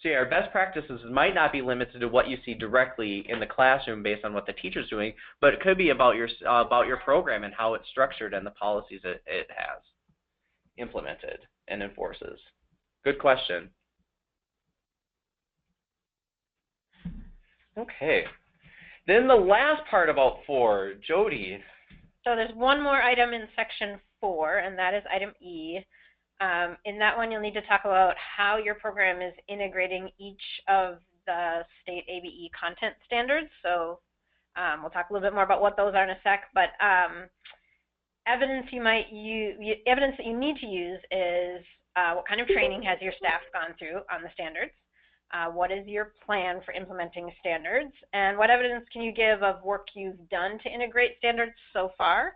So yeah, our best practices might not be limited to what you see directly in the classroom based on what the teacher's doing, but it could be about your program and how it's structured and the policies it has implemented and enforces. Good question. Okay. Then the last part about 4, Jody. So there's one more item in section 4, and that is item E. In that one, you'll need to talk about how your program is integrating each of the state ABE content standards. So we'll talk a little bit more about what those are in a sec, but evidence that you need to use is what kind of training has your staff gone through on the standards? What is your plan for implementing standards? And what evidence can you give of work you've done to integrate standards so far?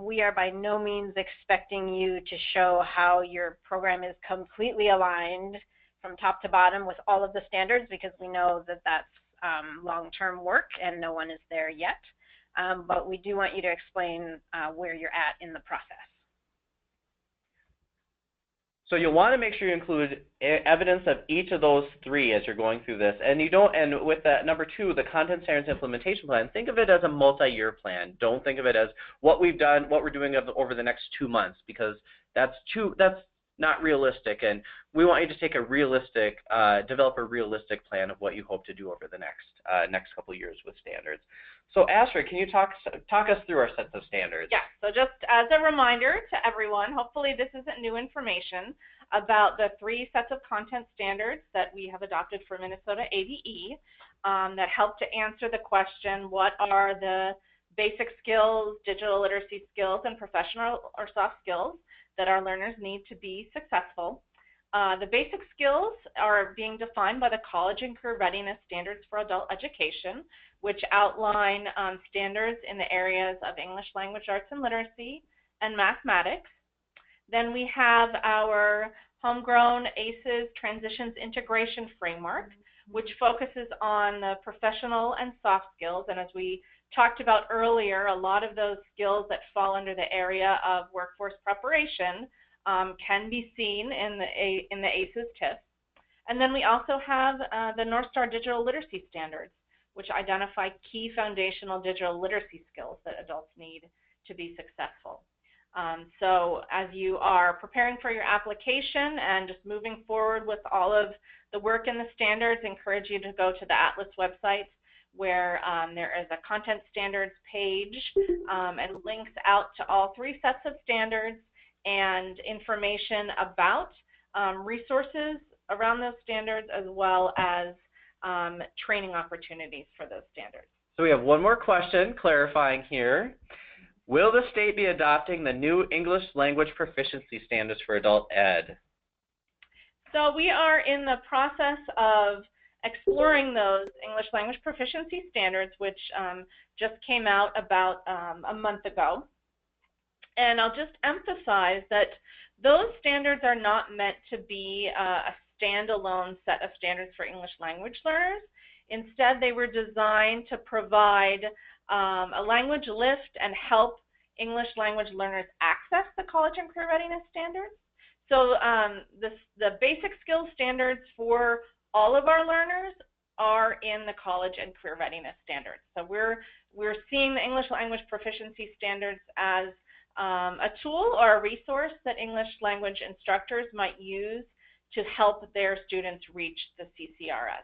We are by no means expecting you to show how your program is completely aligned from top to bottom with all of the standards, because we know that that's long-term work and no one is there yet. But we do want you to explain where you're at in the process. So you'll want to make sure you include evidence of each of those 3 as you're going through this. And and with that number 2, the content standards implementation plan, think of it as a multi-year plan. Don't think of it as what we've done, what we're doing over the next 2 months, because that's not realistic. And we want you to take a realistic, develop a realistic plan of what you hope to do over the next couple of years with standards. So Astrid, can you talk us through our sets of standards? Yeah, so just as a reminder to everyone, hopefully this isn't new information about the 3 sets of content standards that we have adopted for Minnesota ABE that help to answer the question, what are the basic skills, digital literacy skills, and professional or soft skills that our learners need to be successful. The basic skills are being defined by the College and Career Readiness Standards for Adult Education, which outline standards in the areas of English Language Arts and Literacy and mathematics. Then we have our homegrown ACES Transitions Integration Framework, which focuses on the professional and soft skills. And as we talked about earlier, a lot of those skills that fall under the area of workforce preparation can be seen in the ACES TIF. And then we also have the North Star Digital Literacy Standards, which identify key foundational digital literacy skills that adults need to be successful. So as you are preparing for your application and just moving forward with all of the work in the standards, I encourage you to go to the Atlas website where there is a content standards page and links out to all 3 sets of standards and information about resources around those standards, as well as training opportunities for those standards. So we have one more question clarifying here. Will the state be adopting the new English language proficiency standards for adult ed? So we are in the process of exploring those English language proficiency standards, which just came out about a month ago. And I'll just emphasize that those standards are not meant to be a standalone set of standards for English language learners. Instead, they were designed to provide a language lift and help English language learners access the college and career readiness standards. So the basic skills standards for all of our learners are in the college and career readiness standards. So we're seeing the English language proficiency standards as a tool or a resource that English language instructors might use to help their students reach the CCRS.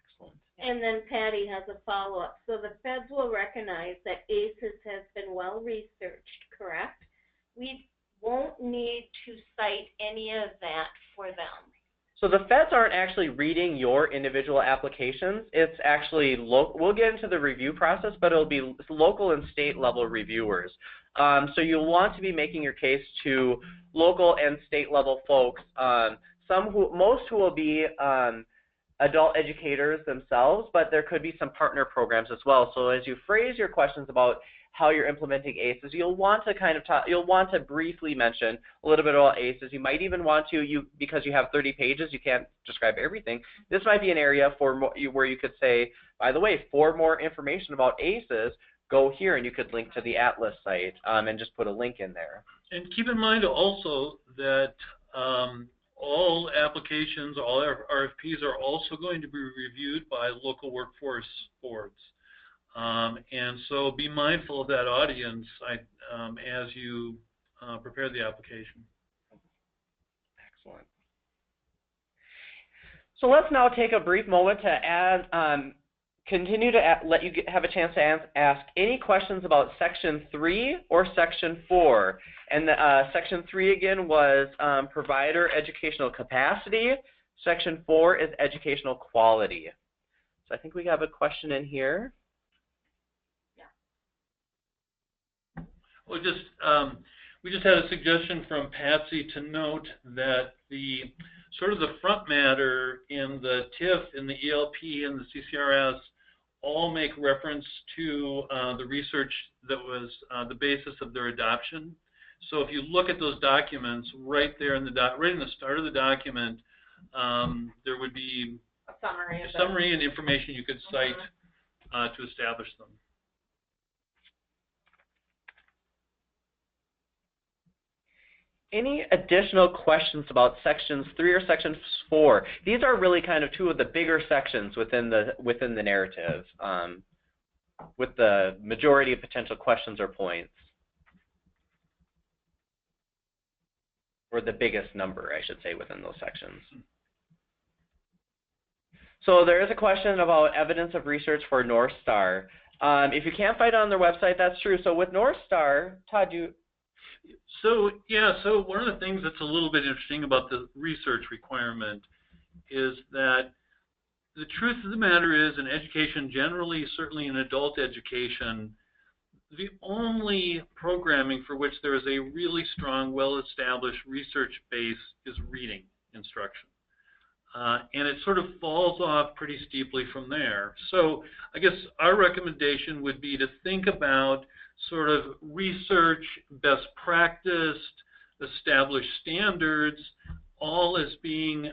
Excellent. And then Patty has a follow-up. So the feds will recognize that ACES has been well researched, correct? We won't need to cite any of that for them. So the feds aren't actually reading your individual applications. It's actually, we'll get into the review process, but it'll be local and state level reviewers. So you'll want to be making your case to local and state level folks, most who will be adult educators themselves, but there could be some partner programs as well. So as you phrase your questions about how you're implementing ACES, you'll want to briefly mention a little bit about ACES. You might even want to, because you have 30 pages, you can't describe everything. This might be an area where you could say, by the way, for more information about ACES, go here, and you could link to the Atlas site and just put a link in there. And keep in mind also that all applications, all RFPs are also going to be reviewed by local workforce boards. And so be mindful of that audience as you prepare the application. Excellent. So let's now take a brief moment to continue to let you have a chance to ask any questions about Section 3 or Section 4. And Section 3 again was provider educational capacity. Section 4 is educational quality. So I think we have a question in here. Well, we just had a suggestion from Patsy to note that the sort of the front matter in the TIF, in the ELP, and the CCRS all make reference to the research that was the basis of their adoption. So if you look at those documents right there in right in the start of the document, there would be a summary and information you could cite to establish them. Any additional questions about Sections 3 or Section 4? These are really kind of two of the bigger sections within the narrative, with the majority of potential questions or points, or the biggest number, I should say, within those sections. So there is a question about evidence of research for North Star. If you can't find it on their website, that's true. So with North Star, Todd, So one of the things that's a little bit interesting about the research requirement is that the truth of the matter is, in education generally, certainly in adult education, the only programming for which there is a really strong, well-established research base is reading instruction. And it sort of falls off pretty steeply from there. So I guess our recommendation would be to think about sort of research, best practice, established standards, all as being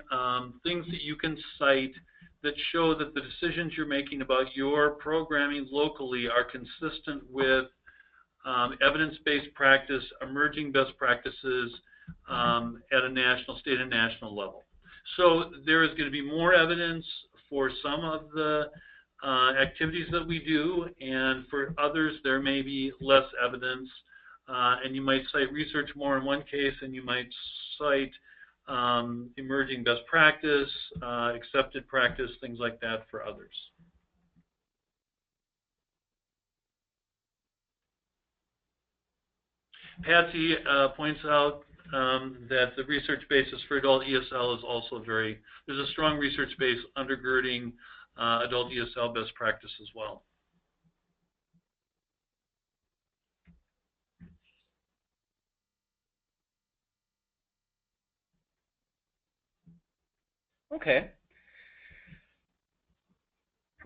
things that you can cite that show that the decisions you're making about your programming locally are consistent with evidence-based practice, emerging best practices at a national, state, and national level. So there is going to be more evidence for some of the activities that we do, and for others there may be less evidence. and you might cite research more in one case, and you might cite emerging best practice, accepted practice, things like that for others. Patsy points out that the research basis for adult ESL is also there's a strong research base undergirding adult ESL best practice as well. Okay.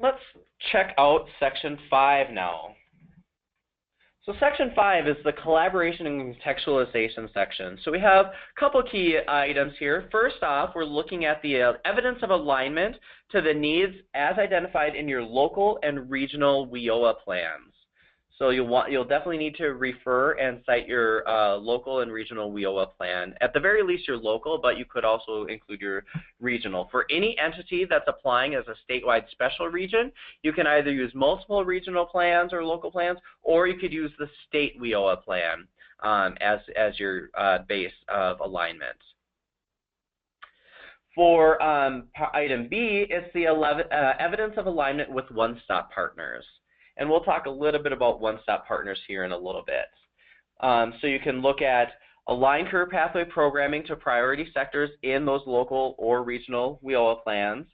Let's check out Section 5 now. So Section 5 is the collaboration and contextualization section. So we have a couple key items here. First off, we're looking at the evidence of alignment to the needs as identified in your local and regional WIOA plans. So you'll definitely need to refer and cite your local and regional WIOA plan. At the very least, your local, but you could also include your regional. For any entity that's applying as a statewide special region, you can either use multiple regional plans or local plans, or you could use the state WIOA plan as your base of alignment. For item B, it's the evidence of alignment with one-stop partners. And we'll talk a little bit about one-stop partners here in a little bit. So you can look at aligned career pathway programming to priority sectors in those local or regional WIOA plans,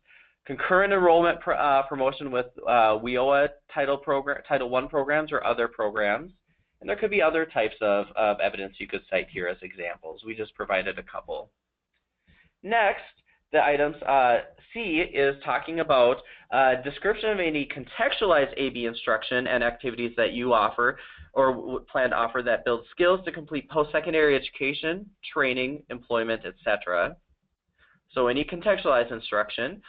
concurrent enrollment promotion with WIOA Title I programs or other programs, and there could be other types of evidence you could cite here as examples. We just provided a couple. Next, the items C is talking about description of any contextualized AB instruction and activities that you offer or plan to offer that build skills to complete post-secondary education, training, employment, etc. So any contextualized instruction.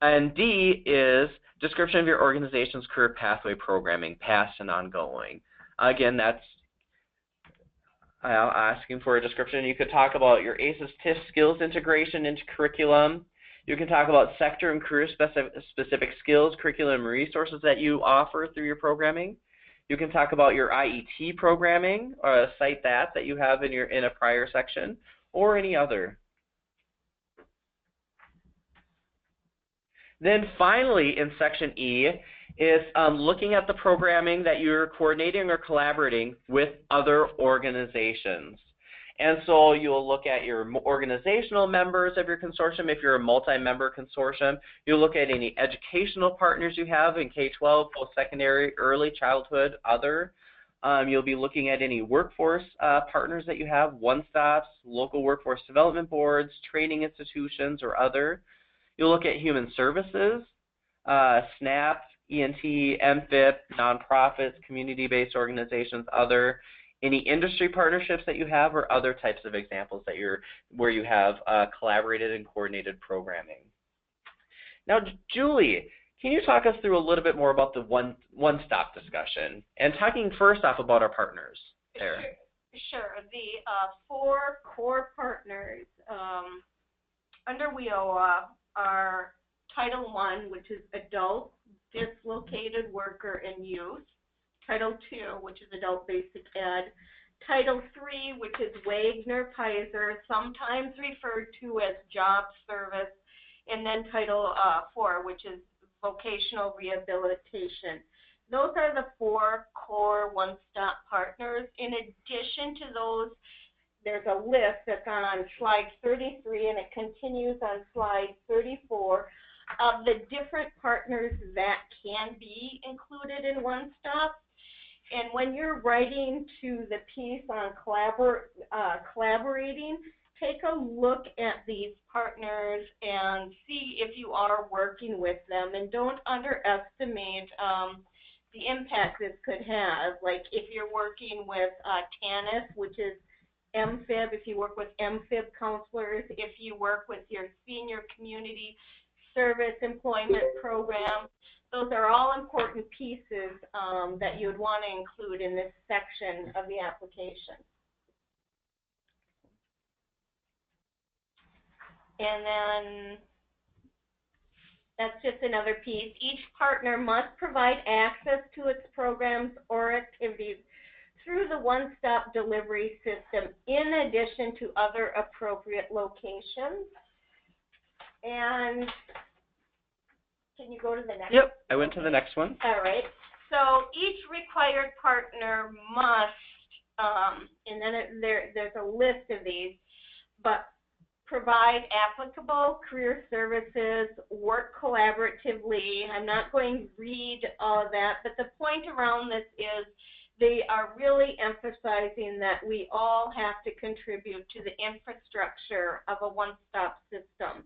And D is description of your organization's career pathway programming, past and ongoing. Again, that's asking for a description. You could talk about your ACES TIF skills integration into curriculum. You can talk about sector and career specific skills, curriculum, and resources that you offer through your programming. You can talk about your IET programming, or cite that you have in a prior section, or any other. Then finally, in Section E, is looking at the programming that you're coordinating or collaborating with other organizations. And so you'll look at your organizational members of your consortium. If you're a multi-member consortium, you'll look at any educational partners you have in K-12, post-secondary, early childhood, other. You'll be looking at any workforce partners that you have, one-stops, local workforce development boards, training institutions, or other. You'll look at human services, SNAP, ENT, MFIP, nonprofits, community-based organizations, other, any industry partnerships that you have, or other types of examples that where you have collaborated and coordinated programming. Now, Julie, can you talk us through a little bit more about the one-stop discussion, and talking first off about our partners there? Sure. The 4 core partners under WIOA are Title I, which is adult, dislocated worker, and youth. Title II, which is adult basic ed. Title III, which is Wagner-Pizer, sometimes referred to as job service. And then Title IV, which is vocational rehabilitation. Those are the 4 core one-stop partners. In addition to those, there's a list that's on slide 33, and it continues on slide 34, of the different partners that can be included in One Stop. And when you're writing to the piece on collaborating, take a look at these partners and see if you are working with them, and don't underestimate the impact this could have. Like if you're working with TANF, which is MFIB, if you work with MFIB counselors, if you work with your senior community service employment program, those are all important pieces that you would want to include in this section of the application. And then that's just another piece. Each partner must provide access to its programs or activities through the one-stop delivery system in addition to other appropriate locations. And can you go to the next? Yep, I went to the next one. All right. So each required partner must, and then there's a list of these, but provide applicable career services, work collaboratively. I'm not going to read all of that, but the point around this is they are really emphasizing that we all have to contribute to the infrastructure of a one-stop system.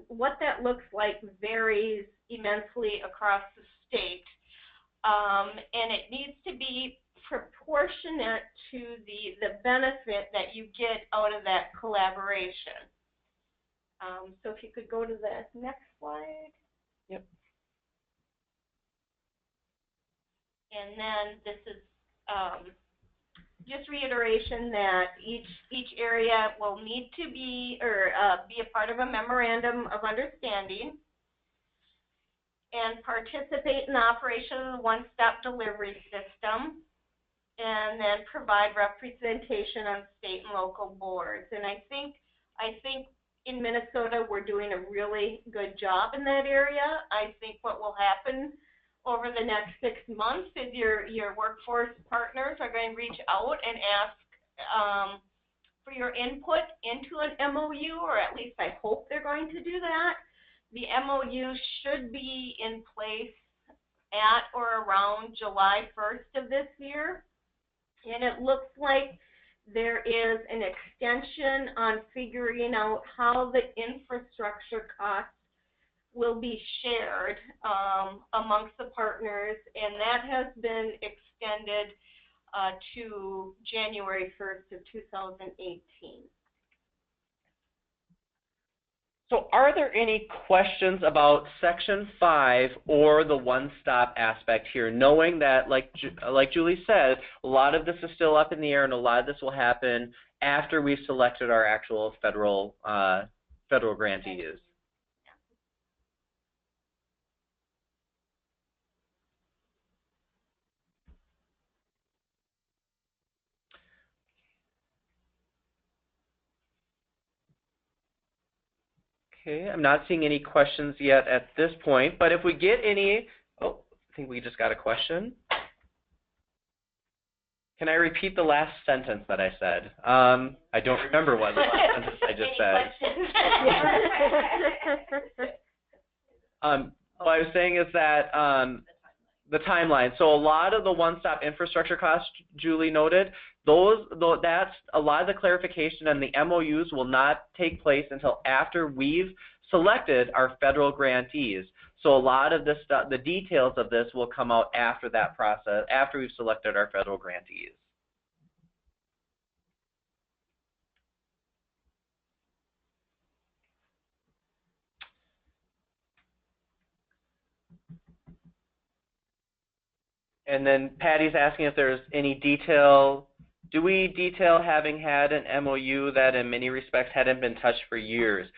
What that looks like varies immensely across the state, and it needs to be proportionate to the benefit that you get out of that collaboration. So if you could go to the next slide. Yep. And then this is just reiteration that each area will need to be a part of a memorandum of understanding and participate in the operation of the one-stop delivery system, and then provide representation on state and local boards. And I think in Minnesota we're doing a really good job in that area. I think what will happen over the next 6 months is your workforce partners are going to reach out and ask for your input into an MOU, or at least I hope they're going to do that. The MOU should be in place at or around July 1st of this year. And it looks like there is an extension on figuring out how the infrastructure costs will be shared amongst the partners, and that has been extended to January 1st of 2018. So are there any questions about Section 5 or the one-stop aspect here, knowing that, like Julie said, a lot of this is still up in the air and a lot of this will happen after we've selected our actual federal grantees? Okay, I'm not seeing any questions yet at this point, but if we get any, oh, I think we just got a question. Can I repeat the last sentence that I said? I don't remember what the last sentence I just said. What I was saying is that the timeline. So a lot of the one-stop infrastructure costs Julie noted, that's a lot of the clarification and the MOUs will not take place until after we've selected our federal grantees. So a lot of this stuff, the details of this will come out after that process, after we've selected our federal grantees. And then Patty's asking if there's any detail. Do we detail having had an MOU that in many respects hadn't been touched for years?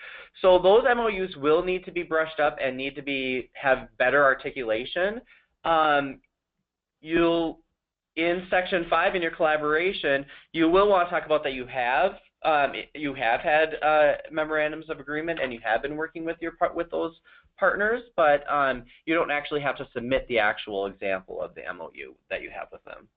So those MOUs will need to be brushed up and need to have better articulation. In Section 5 in your collaboration, you will want to talk about that you have had memorandums of agreement and you have been working with those partners, but you don't actually have to submit the actual example of the MOU that you have with them.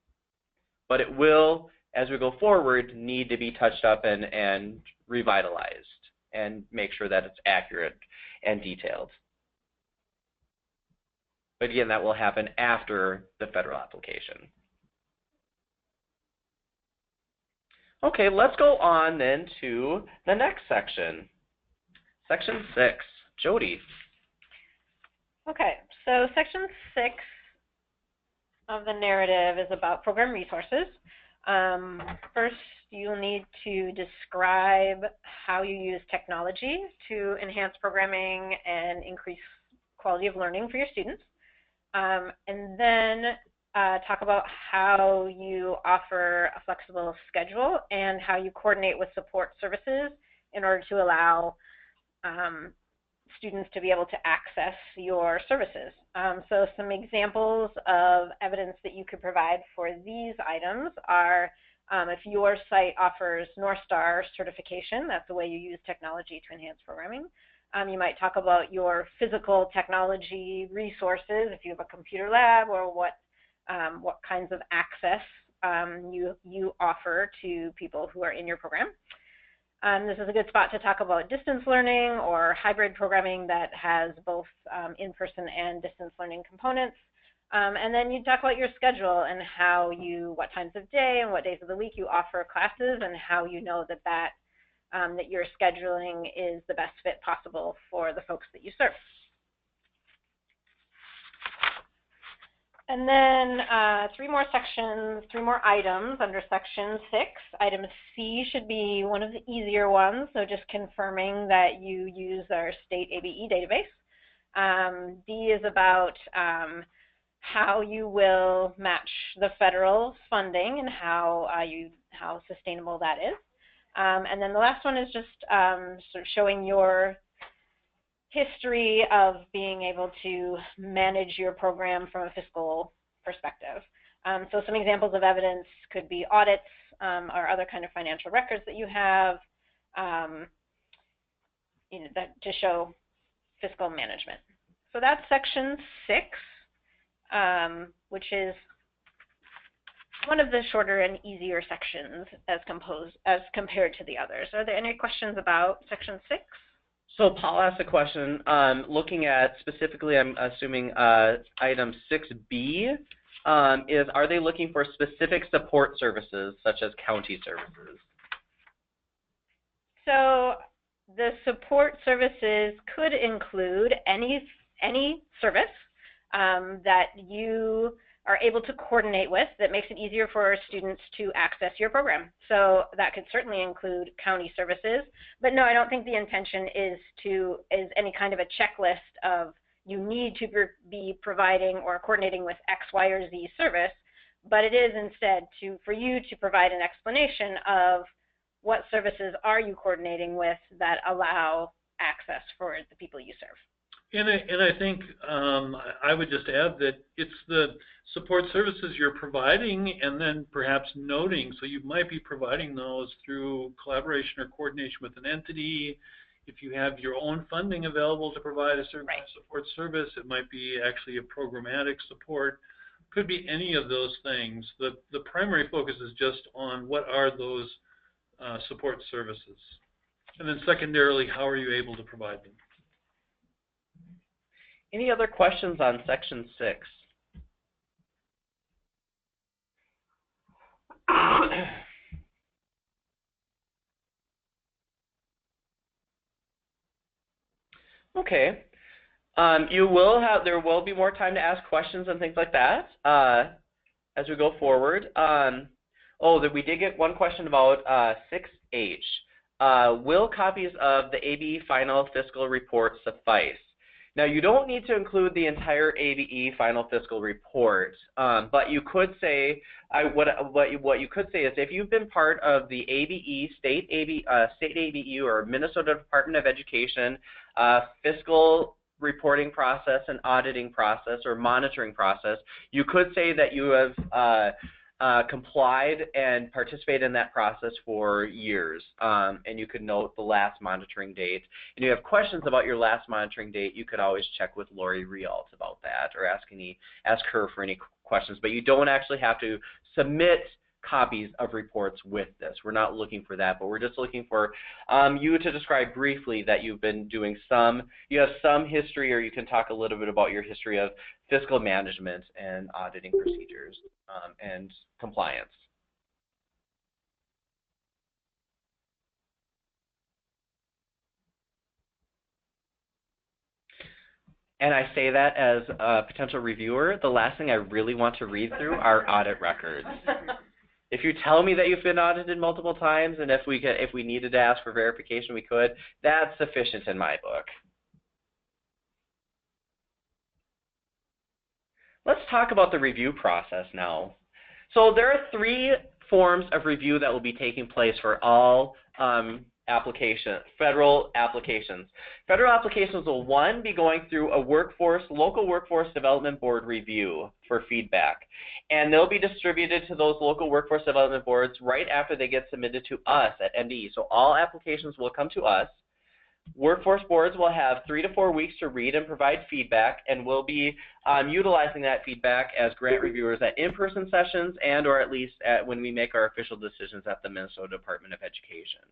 But it will, as we go forward, need to be touched up and revitalized and make sure that it's accurate and detailed. But again, that will happen after the federal application. Okay, let's go on then to the next section. Section 6. Jody. Okay, so Section 6 of the narrative is about program resources. First, you'll need to describe how you use technology to enhance programming and increase quality of learning for your students. And then talk about how you offer a flexible schedule and how you coordinate with support services in order to allow students to be able to access your services. So some examples of evidence that you could provide for these items are if your site offers North Star certification, that's the way you use technology to enhance programming. You might talk about your physical technology resources, if you have a computer lab, or what kinds of access you offer to people who are in your program. This is a good spot to talk about distance learning or hybrid programming that has both in-person and distance learning components. And then you talk about your schedule and how what times of day and what days of the week you offer classes, and how you know that your scheduling is the best fit possible for the folks that you serve. And then 3 more items under section 6. Item C should be one of the easier ones, so just confirming that you use our state ABE database. D is about how you will match the federal funding and how sustainable that is. And then the last one is just sort of showing your history of being able to manage your program from a fiscal perspective. So some examples of evidence could be audits or other kind of financial records that you have to show fiscal management. So that's section 6, which is one of the shorter and easier sections as compared to the others. Are there any questions about section 6? So Paul asked a question, looking at specifically, I'm assuming item 6B, are they looking for specific support services such as county services? So the support services could include any service that you are able to coordinate with that makes it easier for students to access your program. So that could certainly include county services, but no, I don't think the intention is any kind of a checklist of you need to be providing or coordinating with X, Y, or Z service, but it is instead for you to provide an explanation of what services are you coordinating with that allow access for the people you serve. And I think I would just add that it's the support services you're providing and then perhaps noting. So you might be providing those through collaboration or coordination with an entity. If you have your own funding available to provide a certain kind of support service, it might be actually a programmatic support. Could be any of those things. The primary focus is just on what are those support services. And then secondarily, how are you able to provide them? Any other questions on section 6? Okay. There will be more time to ask questions and things like that as we go forward. We did get one question about 6H. Will copies of the ABE final fiscal report suffice? Now, you don't need to include the entire ABE final fiscal report, but you could say, what you could say is if you've been part of the ABE, state ABE or Minnesota Department of Education fiscal reporting process and auditing process or monitoring process, you could say that you have complied and participated in that process for years, and you could note the last monitoring date. And if you have questions about your last monitoring date, you could always check with Lori Rialt about that, or ask her for any questions. But you don't actually have to submit copies of reports with this. We're not looking for that, but we're just looking for you to describe briefly that you've been doing you have some history, or you can talk a little bit about your history of fiscal management and auditing procedures and compliance. And I say that as a potential reviewer, the last thing I really want to read through are audit records. If you tell me that you've been audited multiple times, and if we needed to ask for verification, we could, that's sufficient in my book. Let's talk about the review process now. So there are 3 forms of review that will be taking place for all federal applications. Federal applications will, one, be going through a local workforce development board review for feedback. And they'll be distributed to those local workforce development boards right after they get submitted to us at MDE. So all applications will come to us. Workforce boards will have 3 to 4 weeks to read and provide feedback, and we'll be utilizing that feedback as grant reviewers at in-person sessions and or at least when we make our official decisions at the Minnesota Department of Education.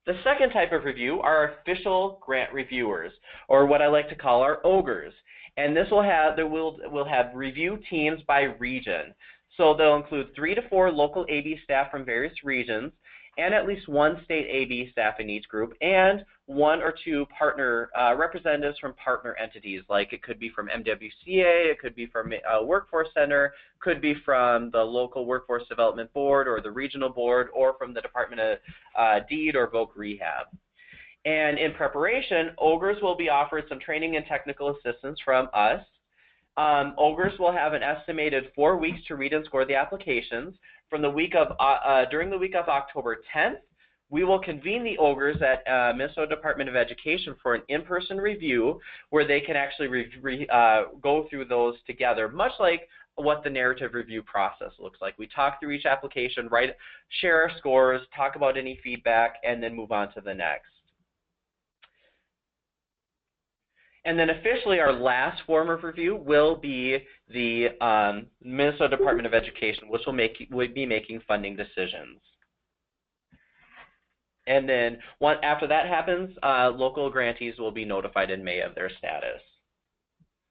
The second type of review are official grant reviewers, or what I like to call our OGRs. And this will have, we'll have review teams by region. So they'll include 3 to 4 local ABE staff from various regions, and at least 1 state ABE staff in each group, and 1 or 2 partner representatives from partner entities, like it could be from MWCA, it could be from a workforce center, could be from the local workforce development board or the regional board, or from the Department of Deed or Voc Rehab. And in preparation, OGRs will be offered some training and technical assistance from us. OGRs will have an estimated 4 weeks to read and score the applications. From the week of, during the week of October 10th, we will convene the OGRs at Minnesota Department of Education for an in-person review where they can actually go through those together, much like what the narrative review process looks like. We talk through each application, share our scores, talk about any feedback, and then move on to the next. And then officially our last form of review will be the Minnesota Department of Education, which will be making funding decisions. And then after that happens, local grantees will be notified in May of their status.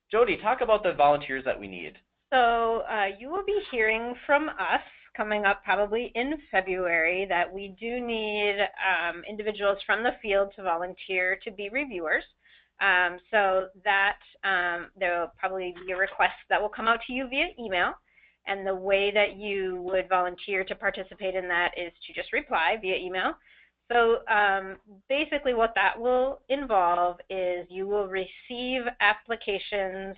Jody, talk about the volunteers that we need. So you will be hearing from us coming up probably in February that we do need individuals from the field to volunteer to be reviewers. So that there will probably be a request that will come out to you via email, and the way that you would volunteer to participate in that is to just reply via email. So basically what that will involve is you will receive applications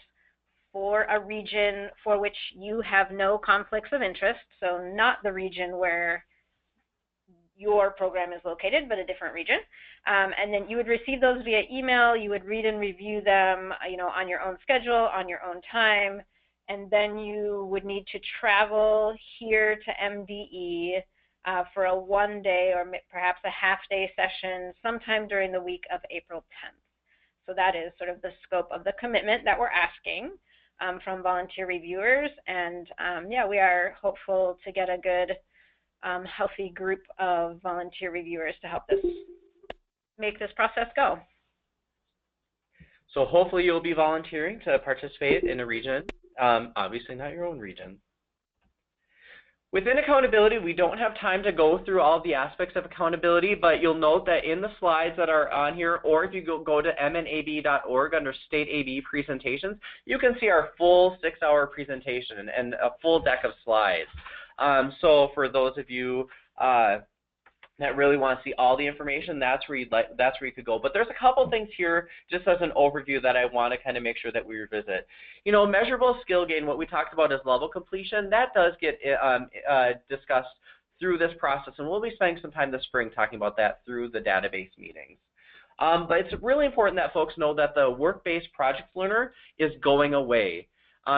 for a region for which you have no conflicts of interest, so not the region where your program is located, but a different region. And then you would receive those via email. You would read and review them, on your own schedule, on your own time, and then you would need to travel here to MDE for a 1-day or perhaps a half-day session sometime during the week of April 10th. So that is sort of the scope of the commitment that we're asking from volunteer reviewers, and yeah, we are hopeful to get a good healthy group of volunteer reviewers to help make this process go. So hopefully you'll be volunteering to participate in a region, obviously not your own region. Within accountability, we don't have time to go through all the aspects of accountability, but you'll note that in the slides that are on here, or if you go to mnabe.org under State ABE presentations, you can see our full 6-hour presentation and a full deck of slides. So for those of you that really want to see all the information, that's where you could go. But there's a couple things here just as an overview that I want to kind of make sure that we revisit. Measurable skill gain, what we talked about as level completion, that does get discussed through this process, and we'll be spending some time this spring talking about that through the database meetings. But it's really important that folks know that the work-based project learner is going away.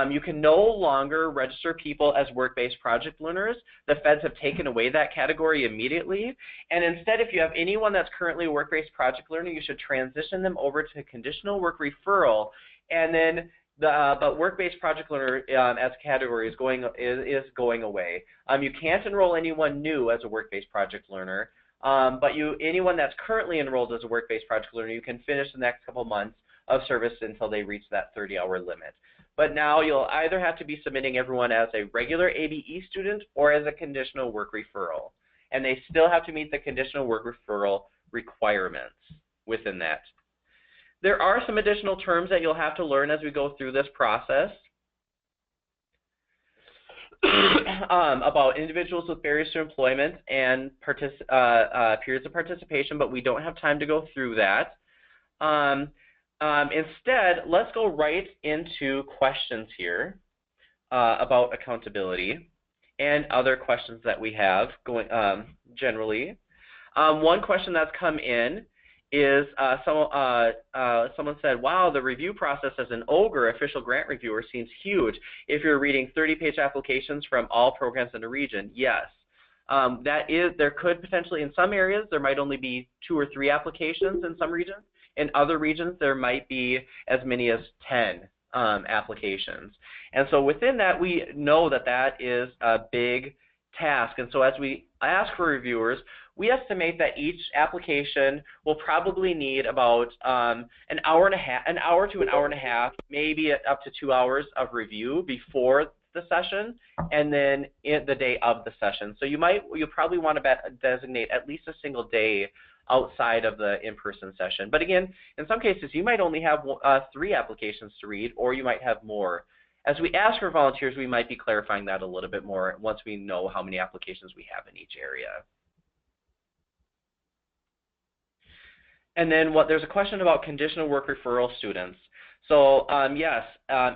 You can no longer register people as work-based project learners. The feds have taken away that category immediately. And instead, if you have anyone that's currently a work-based project learner, you should transition them over to conditional work referral. And then but work-based project learner as a category is going away. You can't enroll anyone new as a work-based project learner. But anyone that's currently enrolled as a work-based project learner, you can finish the next couple months of service until they reach that 30-hour limit. But now you'll either have to be submitting everyone as a regular ABE student or as a conditional work referral. And they still have to meet the conditional work referral requirements within that. There are some additional terms that you'll have to learn as we go through this process about individuals with barriers to employment and periods of participation, but we don't have time to go through that. Instead, let's go right into questions here about accountability and other questions that we have going generally. One question that's come in is someone said, wow, the review process as an OGRE, official grant reviewer, seems huge if you're reading 30-page applications from all programs in the region. Yes. There could potentially, in some areas, there might only be 2 or 3 applications in some regions. In other regions, there might be as many as 10 applications. And so within that, we know that that is a big task. And so as we ask for reviewers, we estimate that each application will probably need about an hour to an hour and a half, maybe up to 2 hours of review before the session, and then the day of the session. So you'll probably want to designate at least a single day outside of the in-person session. But again, in some cases, you might only have 3 applications to read, or you might have more. As we ask for volunteers, we might be clarifying that a little bit more once we know how many applications we have in each area. And then there's a question about conditional work referral students. So yes,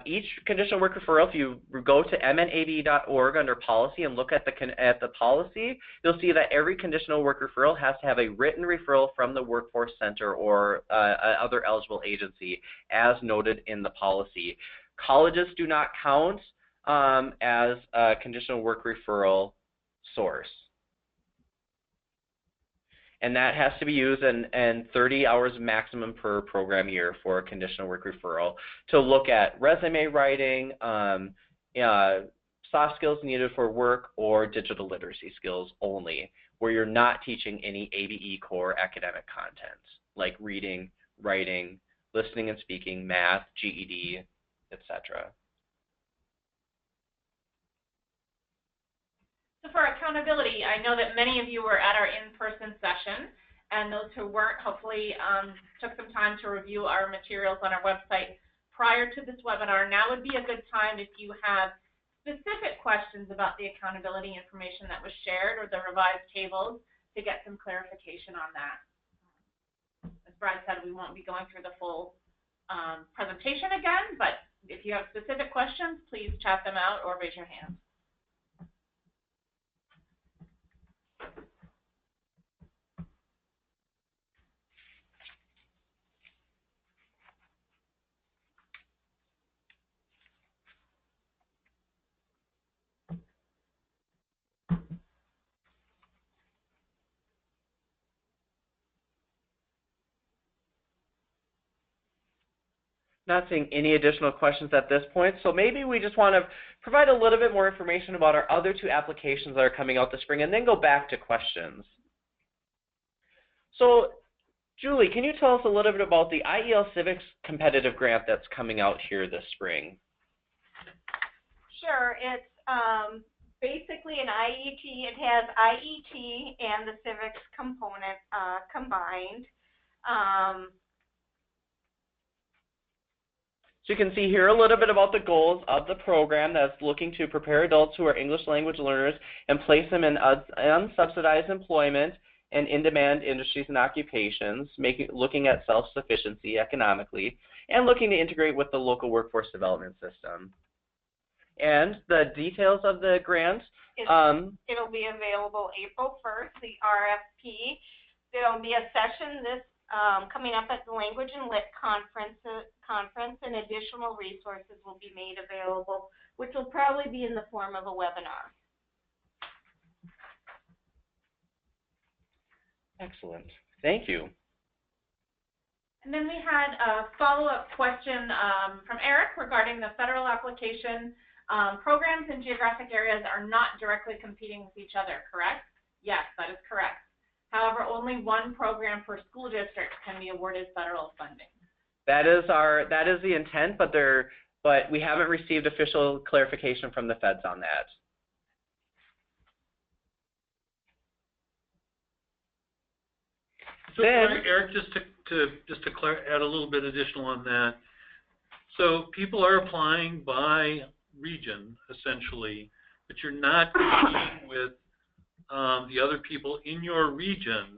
each conditional work referral, if you go to mnabe.org under policy and look at the policy, you'll see that every conditional work referral has to have a written referral from the Workforce Center or other eligible agency as noted in the policy. Colleges do not count as a conditional work referral source. And that has to be used in 30 hours maximum per program year for a conditional work referral to look at resume writing, soft skills needed for work, or digital literacy skills only, where you're not teaching any ABE core academic content, like reading, writing, listening and speaking, math, GED, etc. So for accountability, I know that many of you were at our in-person session, and those who weren't hopefully took some time to review our materials on our website prior to this webinar. Now would be a good time if you have specific questions about the accountability information that was shared or the revised tables to get some clarification on that. As Brad said, we won't be going through the full presentation again, but if you have specific questions, please chat them out or raise your hand. Not seeing any additional questions at this point, so maybe we just want to provide a little bit more information about our other 2 applications that are coming out this spring and then go back to questions. So, Julie, can you tell us a little bit about the IEL Civics Competitive Grant that's coming out here this spring? Sure. It's basically an IET. It has IET and the civics component combined. So you can see here a little bit about the goals of the program that's looking to prepare adults who are English language learners and place them in unsubsidized employment and in-demand industries and occupations, looking at self-sufficiency economically, and looking to integrate with the local workforce development system. And the details of the grant? It'll be available April 1st, the RFP. There'll be a session coming up at the Language and Lit conference, and additional resources will be made available, which will probably be in the form of a webinar. Excellent. Thank you. And then we had a follow-up question from Eric regarding the federal application. Programs in geographic areas are not directly competing with each other, correct? Yes, that is correct. However, only one program per school district can be awarded federal funding. That is the intent, but we haven't received official clarification from the feds on that. So Eric, just to add a little bit additional on that. So people are applying by region essentially, but you're not competing with the other people in your region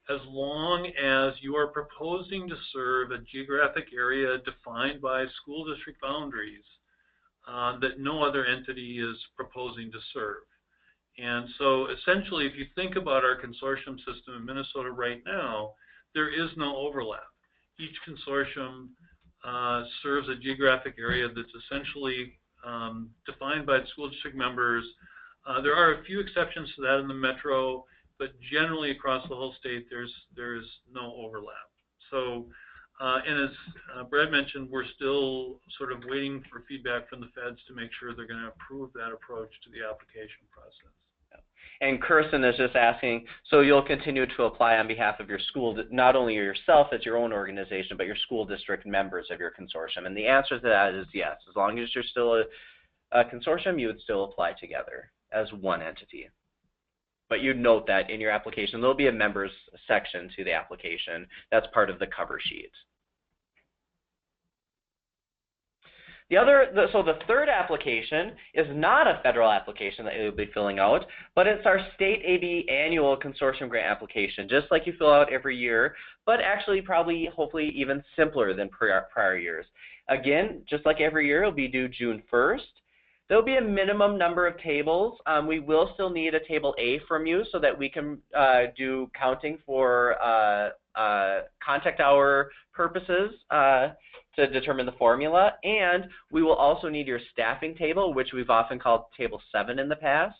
as long as you are proposing to serve a geographic area defined by school district boundaries that no other entity is proposing to serve. And so essentially, if you think about our consortium system in Minnesota right now, there is no overlap. Each consortium serves a geographic area that's essentially defined by the school district members. There are a few exceptions to that in the metro, but generally across the whole state, there's no overlap. So, and as Brad mentioned, we're still sort of waiting for feedback from the feds to make sure they're going to approve that approach to the application process. And Kirsten is just asking, so you'll continue to apply on behalf of your school, not only yourself as your own organization, but your school district members of your consortium? And the answer to that is yes. As long as you're still a consortium, you would still apply together as one entity. But you'd note that in your application, there'll be a members section to the application. That's part of the cover sheet. So the third application is not a federal application that you'll be filling out, but it's our state ABE annual consortium grant application, just like you fill out every year, but actually probably, hopefully, even simpler than prior years. Again, just like every year, it'll be due June 1st. There'll be a minimum number of tables. We will still need a table A from you so that we can do counting for contact hour purposes to determine the formula. And we will also need your staffing table, which we've often called Table 7 in the past.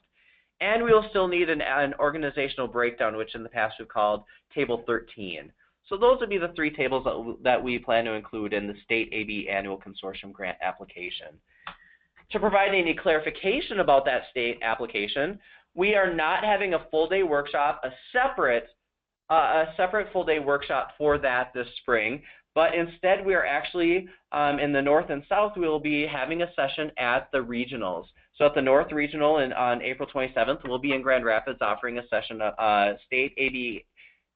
And we will still need an organizational breakdown, which in the past we've called Table 13. So those would be the three tables that we plan to include in the State ABE Annual Consortium Grant application. To provide any clarification about that state application, we are not having a full-day workshop, a separate full-day workshop for that this spring, but instead we are actually, in the North and South, we will be having a session at the regionals. So at the North Regional on April 27th, we'll be in Grand Rapids offering a session, State ABE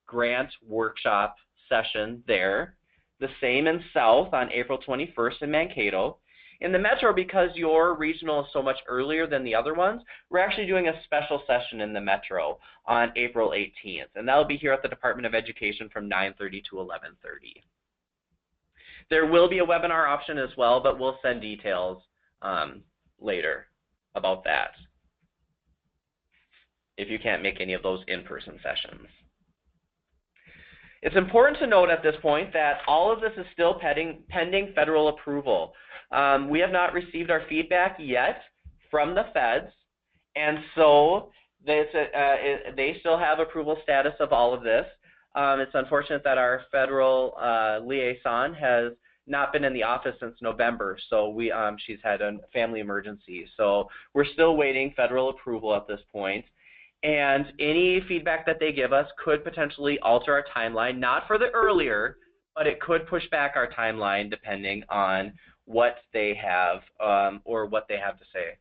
Grant Workshop session there. The same in South on April 21st in Mankato. In the Metro, because your regional is so much earlier than the other ones, we're actually doing a special session in the Metro on April 18th, and that'll be here at the Department of Education from 9:30 to 11:30. There will be a webinar option as well, but we'll send details later about that if you can't make any of those in-person sessions. It's important to note at this point that all of this is still pending federal approval. We have not received our feedback yet from the feds, and so they still have approval status of all of this. It's unfortunate that our federal liaison has not been in the office since November, so she's had a family emergency. So we're still waiting federal approval at this point. And any feedback that they give us could potentially alter our timeline, not for the earlier, but it could push back our timeline depending on what they have or what they have to say.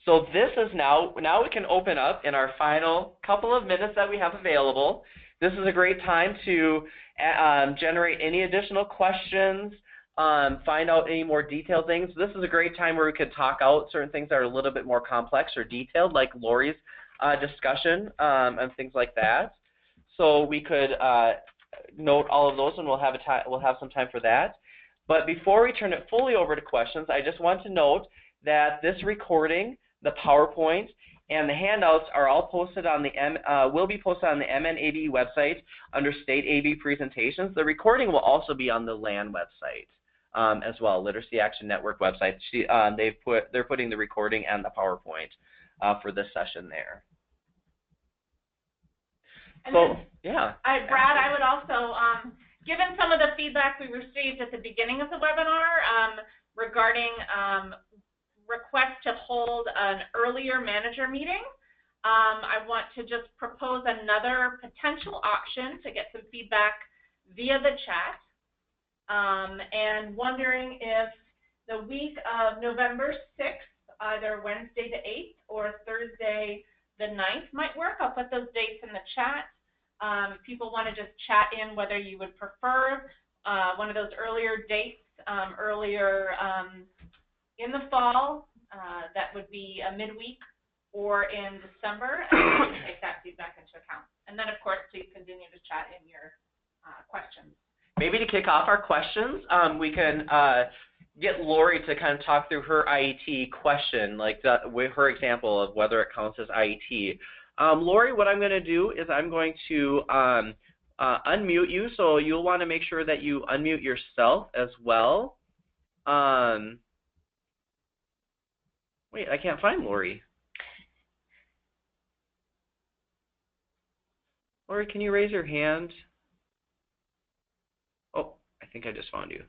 So this is now we can open up in our final couple of minutes that we have available. This is a great time to generate any additional questions, find out any more detailed things. This is a great time where we could talk out certain things that are a little bit more complex or detailed, like Lori's discussion and things like that. So we could note all of those, and we'll have some time for that. But before we turn it fully over to questions, I just want to note that this recording, the PowerPoint, and the handouts are all posted on will be posted on the MNABE website under State ABE presentations. The recording will also be on the LAN website as well, Literacy Action Network website. They're putting the recording and the PowerPoint for this session there. And so, then, yeah. Brad, I would also, given some of the feedback we received at the beginning of the webinar regarding request to hold an earlier manager meeting, I want to just propose another potential option to get some feedback via the chat, and wondering if the week of November 6th, either Wednesday the 8th or Thursday the 9th might work. I'll put those dates in the chat. If people want to just chat in whether you would prefer one of those earlier dates, earlier in the fall, that would be a midweek, or in December, and we can take that feedback into account. And then, of course, please continue to chat in your questions. Maybe to kick off our questions, we can get Lori to kind of talk through her IET question, like with her example of whether it counts as IET. Lori, what I'm going to do is I'm going to unmute you, so you'll want to make sure that you unmute yourself as well. Wait, I can't find Lori. Lori, can you raise your hand? Oh, I think I just found you.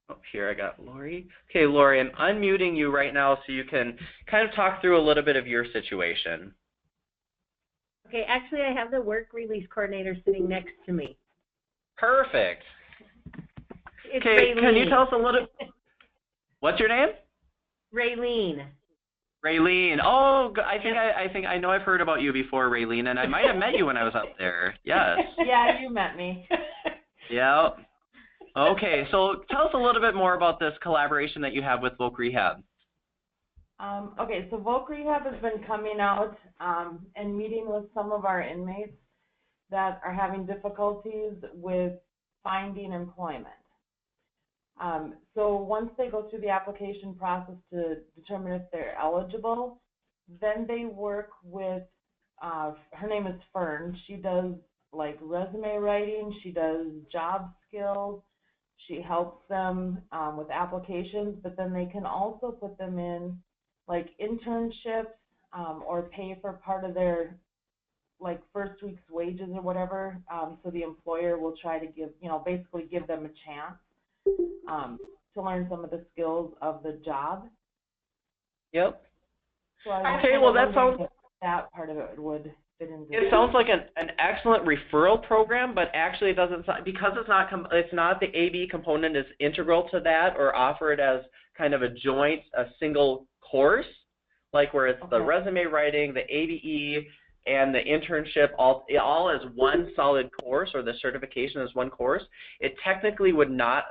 Oh, here I got Lori. Okay, Lori, I'm unmuting you right now so you can kind of talk through a little bit of your situation. Okay, actually I have the work release coordinator sitting next to me. Perfect. It's Okay, Raylene. can you tell us a little? What's your name? Raylene. Raylene. Oh, I think I know I've heard about you before, Raylene, and I might have met you when I was up there. Yes. Yeah, you met me. Yeah. Okay, so tell us a little bit more about this collaboration that you have with Voc Rehab. Okay, so Voc Rehab has been coming out and meeting with some of our inmates that are having difficulties with finding employment. So once they go through the application process to determine if they're eligible, then they work with, her name is Fern. She does like resume writing, she does job skills, she helps them with applications, but then they can also put them in like internships or pay for part of their like first week's wages or whatever. So the employer will try to give, basically give them a chance to learn some of the skills of the job. Yep. So I Okay, well that sounds. That part of it would fit into. It sounds like an excellent referral program, but actually it doesn't, because it's not the ABE component is integral to that or offer it as kind of a single course, like where it's the resume writing, the ABE, and the internship all as one solid course, or the certification as one course. It technically would not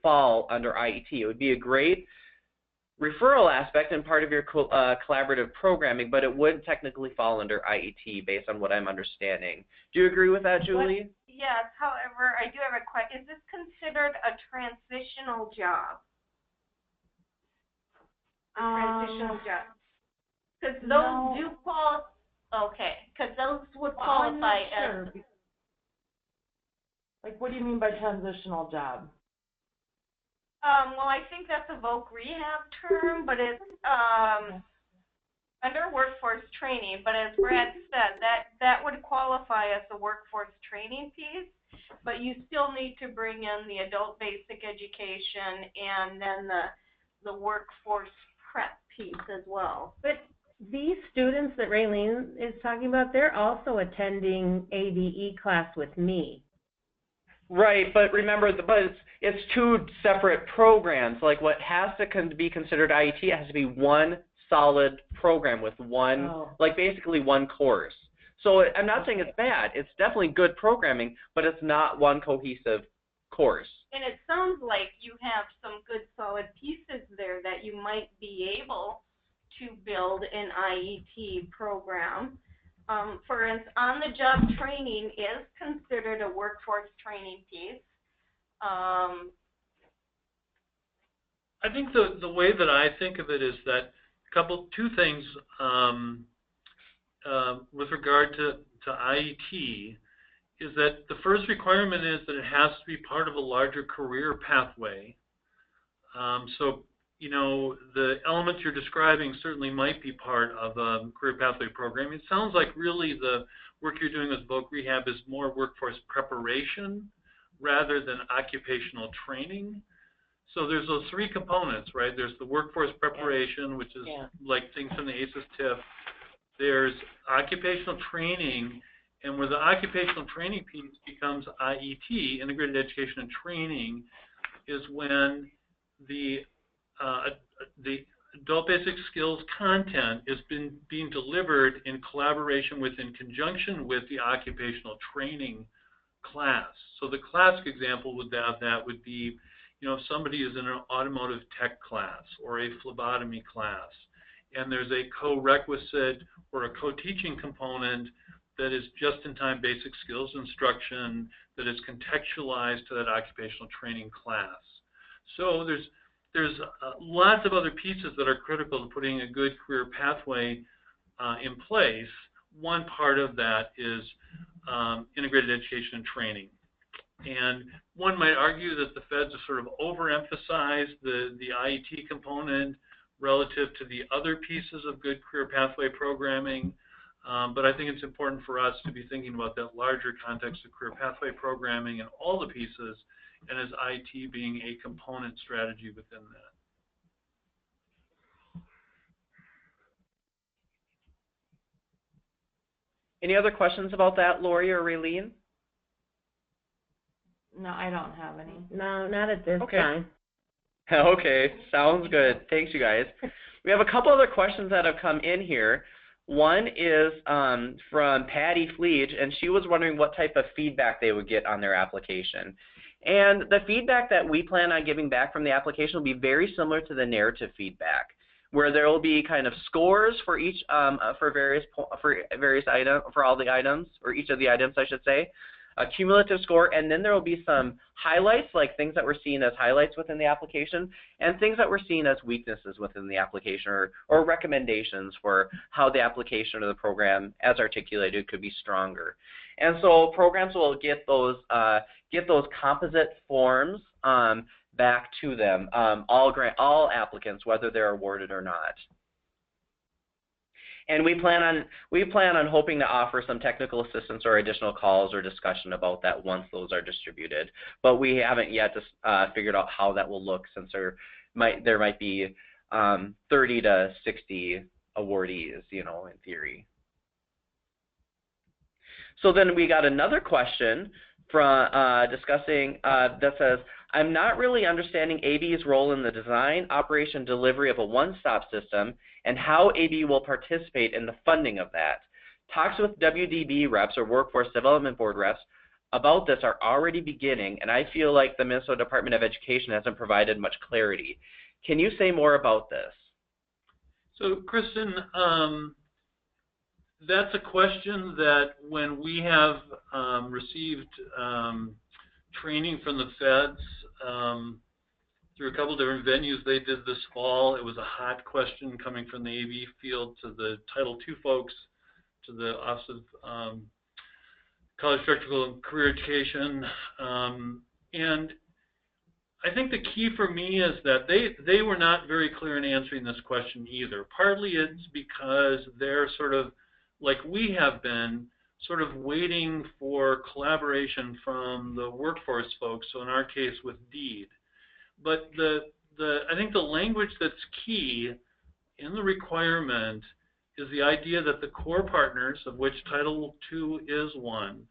fall under IET. It would be a great referral aspect and part of your collaborative programming, but it would technically fall under IET based on what I'm understanding. Do you agree with that, Julie? Yes, however, I do have a question. Is this considered a transitional job? Transitional job? Because those do qualify. Okay, because those would qualify as. Like, what do you mean by transitional job? Well, I think that's a Voc Rehab term, but it's under workforce training. But as Brad said, that would qualify as the workforce training piece. But you still need to bring in the adult basic education and then the workforce prep piece as well. But these students that Raylene is talking about, they're also attending ABE class with me. Right, but remember, it's two separate programs. Like what has to be considered IET, it has to be one solid program with one, like basically one course. So I'm not saying it's bad. It's definitely good programming, but it's not one cohesive course. And it sounds like you have some good solid pieces there that you might be able to build an IET program. For instance, on-the-job training is considered a workforce training piece. I think the way that I think of it is that two things with regard to IET is that the first requirement is that it has to be part of a larger career pathway. So the elements you're describing certainly might be part of a career pathway program. It sounds like really the work you're doing with Voc Rehab is more workforce preparation rather than occupational training. So there's those three components, right? There's the workforce preparation, which is like things from the ACES TIF. There's occupational training, and where the occupational training piece becomes IET, Integrated Education and Training, is when the adult basic skills content is being delivered in collaboration with, in conjunction with the occupational training class. So the classic example would that would be, if somebody is in an automotive tech class or a phlebotomy class, and there's a co-requisite or a co-teaching component that is just-in-time basic skills instruction that is contextualized to that occupational training class. So there's lots of other pieces that are critical to putting a good career pathway in place. One part of that is integrated education and training. And one might argue that the feds have sort of overemphasized the IET component relative to the other pieces of good career pathway programming. But I think it's important for us to be thinking about that larger context of career pathway programming and all the pieces, and as IT being a component strategy within that. Any other questions about that, Lori or Raylene? No, I don't have any. No, not at this Okay. time. Okay, sounds good. Thanks, you guys. We have a couple other questions that have come in here. One is from Patty Fleege, and she was wondering what type of feedback they would get on their application. And the feedback that we plan on giving back from the application will be very similar to the narrative feedback, where there will be kind of scores for each for all the items, or each of the items, I should say, a cumulative score, and then there will be some highlights, like things that we're seeing as highlights within the application, and things that we're seeing as weaknesses within the application, or recommendations for how the application or the program, as articulated, could be stronger. And so programs will get those composite forms back to them, all applicants, whether they're awarded or not. And we plan on hoping to offer some technical assistance or additional calls or discussion about that once those are distributed. But we haven't yet figured out how that will look, since there might be 30 to 60 awardees, in theory. So then we got another question from discussing that says, I'm not really understanding ABE's role in the design, operation, delivery of a one-stop system, and how ABE will participate in the funding of that. Talks with WDB reps or Workforce Development Board reps about this are already beginning, and I feel like the Minnesota Department of Education hasn't provided much clarity. Can you say more about this? So, Kristen, that's a question that when we have received training from the feds through a couple different venues they did this fall, it was a hot question coming from the ABE field to the Title II folks, to the Office of College Technical and Career Education. And I think the key for me is that they were not very clear in answering this question either. Partly it's because they're sort of, like we have been, sort of waiting for collaboration from the workforce folks, so in our case with DEED. But I think the language that's key in the requirement is the idea that the core partners, of which Title II is one,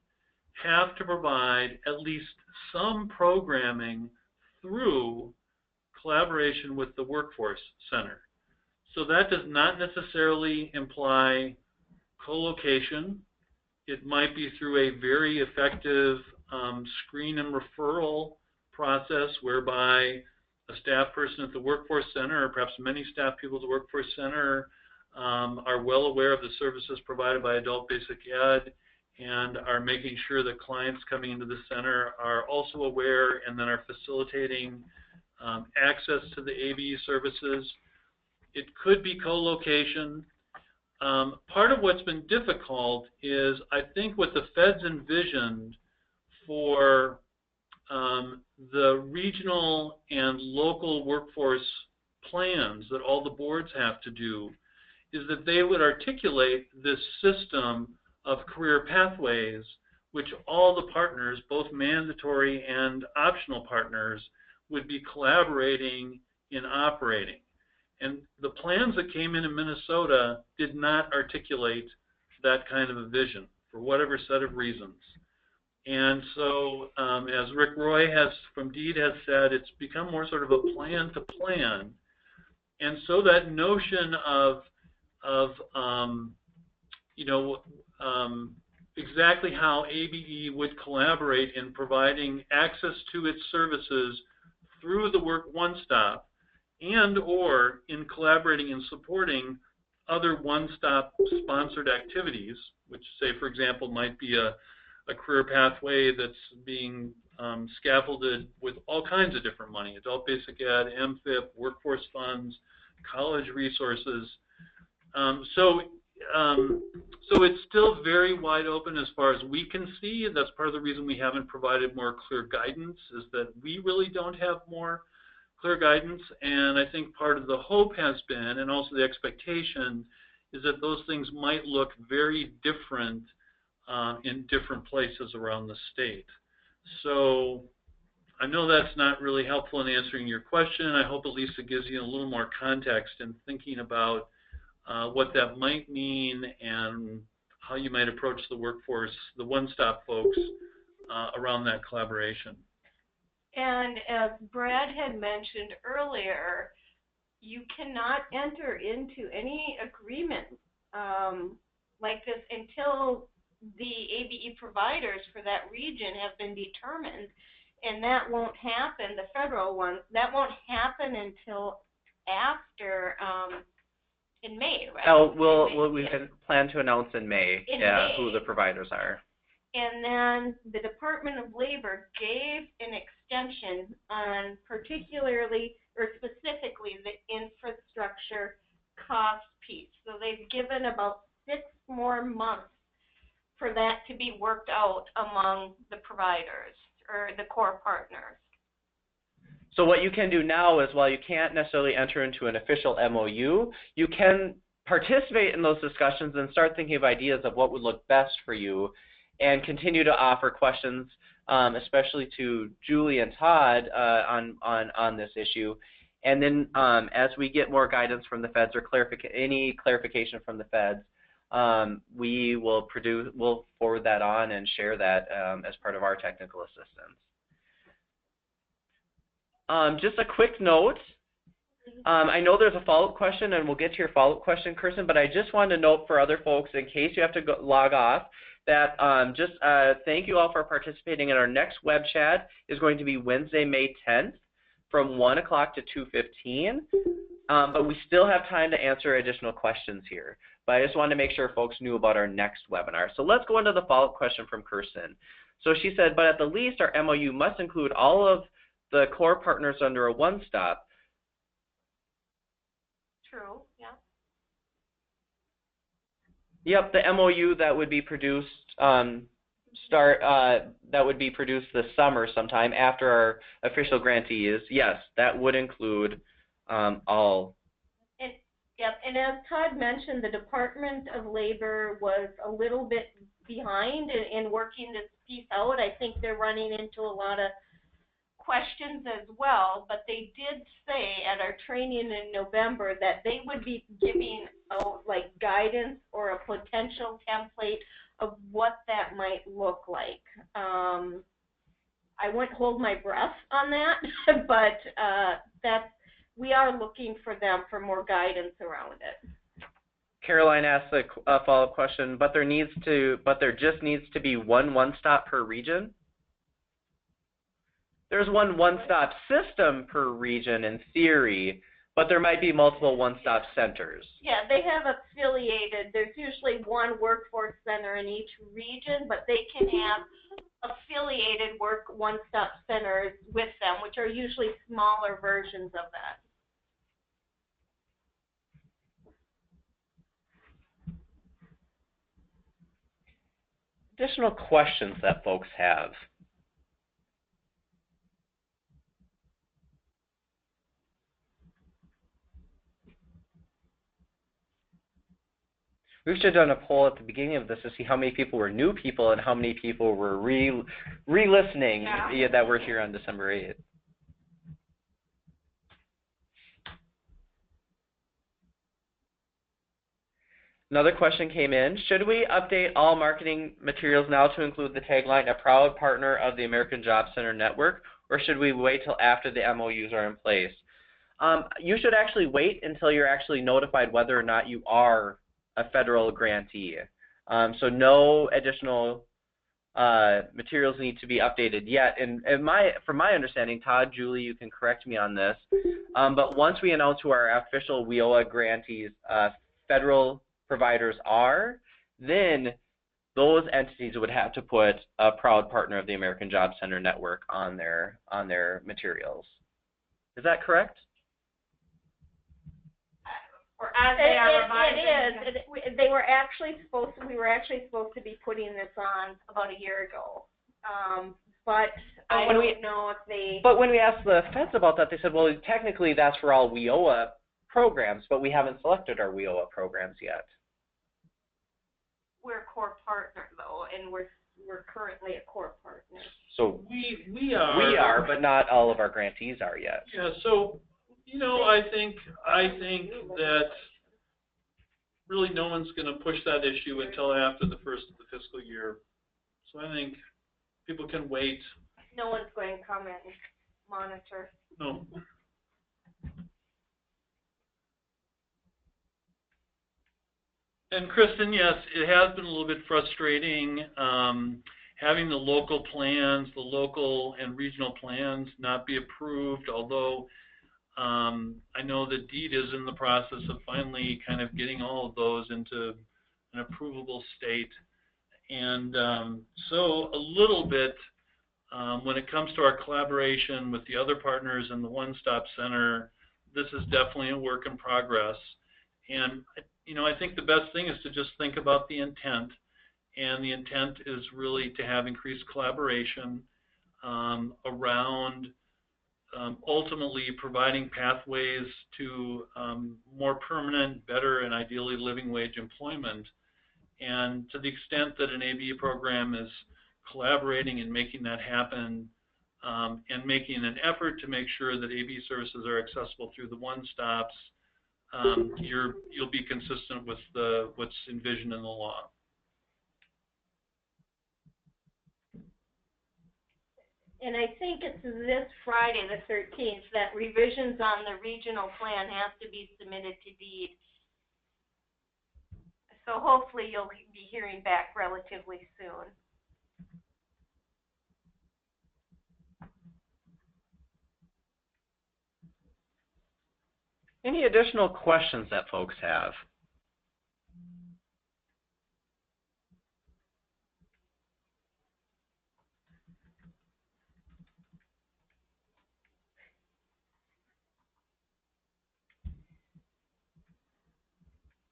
have to provide at least some programming through collaboration with the Workforce Center. So that does not necessarily imply co-location. It might be through a very effective screen and referral process whereby a staff person at the Workforce Center, or perhaps many staff people at the Workforce Center, are well aware of the services provided by Adult Basic Ed and are making sure that clients coming into the center are also aware and then are facilitating access to the ABE services. It could be co-location. Part of what's been difficult is, I think, what the feds envisioned for the regional and local workforce plans that all the boards have to do is that they would articulate this system of career pathways which all the partners, both mandatory and optional partners, would be collaborating in operating. And the plans that came in Minnesota did not articulate that kind of a vision for whatever set of reasons. And so, as Rick Roy from DEED has said, it's become more sort of a plan to plan. And so that notion of exactly how ABE would collaborate in providing access to its services through the Work One-Stop, and or in collaborating and supporting other one-stop sponsored activities, which, say, for example, might be a career pathway that's being scaffolded with all kinds of different money: adult basic ed, MFIP, workforce funds, college resources. So it's still very wide open as far as we can see. That's part of the reason we haven't provided more clear guidance, is that we really don't have more clear guidance. And I think part of the hope has been, and also the expectation, is that those things might look very different in different places around the state. So I know that's not really helpful in answering your question. I hope at least it gives you a little more context in thinking about what that might mean and how you might approach the workforce, the one-stop folks, around that collaboration. And as Brad had mentioned earlier, you cannot enter into any agreement like this until the ABE providers for that region have been determined, and that won't happen, the federal one, that won't happen until after in May, right? Oh, we plan to announce in May, May, who the providers are. And then the Department of Labor gave an extension on particularly or specifically the infrastructure cost piece. So they've given about 6 more months for that to be worked out among the providers or the core partners. So what you can do now is, while you can't necessarily enter into an official MOU, you can participate in those discussions and start thinking of ideas of what would look best for you, and continue to offer questions, especially to Julie and Todd on this issue. And then as we get more guidance from the feds or any clarification from the feds, we'll forward that on and share that as part of our technical assistance. Just a quick note, I know there's a follow-up question, and we'll get to your follow-up question, Kirsten, but I just wanted to note for other folks, in case you have to log off, that thank you all for participating in our next web chat. Is going to be Wednesday, May 10th from 1 o'clock to 2:15. But we still have time to answer additional questions here. But I just wanted to make sure folks knew about our next webinar. So let's go into the follow-up question from Kirsten. So she said, but at the least, our MOU must include all of the core partners under a one-stop. True, yeah. Yep, the MOU that would be produced that would be produced this summer sometime after our official grantees. Yes, that would include all. And yep, and as Todd mentioned, the Department of Labor was a little bit behind in working this piece out. I think they're running into a lot of questions as well, but they did say at our training in November that they would be giving out like guidance or a potential template of what that might look like. I wouldn't hold my breath on that, but we are looking for them for more guidance around it. Caroline asked a follow-up question, but there just needs to be one-stop per region? There's one-stop system per region in theory, but there might be multiple one-stop centers. Yeah, they have affiliated. There's usually one workforce center in each region, but they can have affiliated one-stop centers with them, which are usually smaller versions of that. Additional questions that folks have. We should have done a poll at the beginning of this to see how many people were new people and how many people were re-listening that were here on December 8th. Another question came in. Should we update all marketing materials now to include the tagline, a proud partner of the American Job Center Network, or should we wait till after the MOUs are in place? You should actually wait until you're actually notified whether or not you are a federal grantee. So no additional materials need to be updated yet. And from my understanding, Todd, Julie, you can correct me on this, but once we announce who our official WIOA grantees, federal providers are, then those entities would have to put a proud partner of the American Job Center Network on their materials. Is that correct? Or as they are revised. It is. We were actually supposed to be putting this on about a year ago. But I don't know if they... But when we asked the feds about that, they said, well, technically that's for all WIOA programs, but we haven't selected our WIOA programs yet. We're a core partner, though, and we're currently a core partner. So we are. We are, but not all of our grantees are yet. Yeah, so, you know, I think that really no one's going to push that issue until after the first of the fiscal year. So I think people can wait. No one's going to come and monitor. No. And Kristen, yes, it has been a little bit frustrating having the local plans, the local and regional plans not be approved, although I know that DEED is in the process of finally kind of getting all of those into an approvable state. And so a little bit, when it comes to our collaboration with the other partners in the one-stop center, this is definitely a work in progress. And you know, I think the best thing is to just think about the intent, and the intent is really to have increased collaboration around ultimately providing pathways to more permanent, better, and ideally living wage employment. And to the extent that an ABE program is collaborating and making that happen, and making an effort to make sure that ABE services are accessible through the one-stops, you'll be consistent with what's envisioned in the law. And I think it's this Friday, the 13th, that revisions on the regional plan have to be submitted to DEED. So hopefully you'll be hearing back relatively soon. Any additional questions that folks have?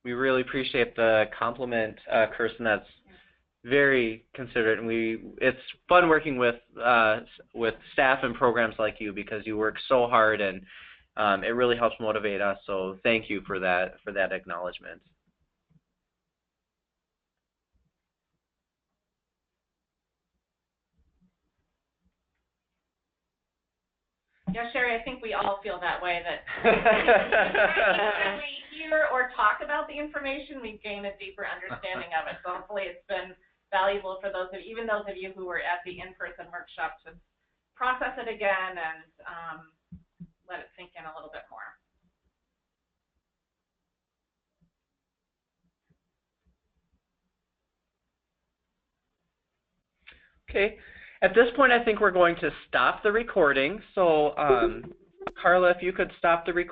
We really appreciate the compliment, Kirsten. That's very considerate, and it's fun working with staff and programs like you, because you work so hard, and it really helps motivate us. So thank you for that acknowledgement. Yeah, Sherry, I think we all feel that way, that when we hear or talk about the information, we gain a deeper understanding of it. So hopefully it's been valuable for those of you, even those of you who were at the in-person workshop, to process it again and let it sink in a little bit more. Okay. At this point, I think we're going to stop the recording. So, Carla, if you could stop the recording.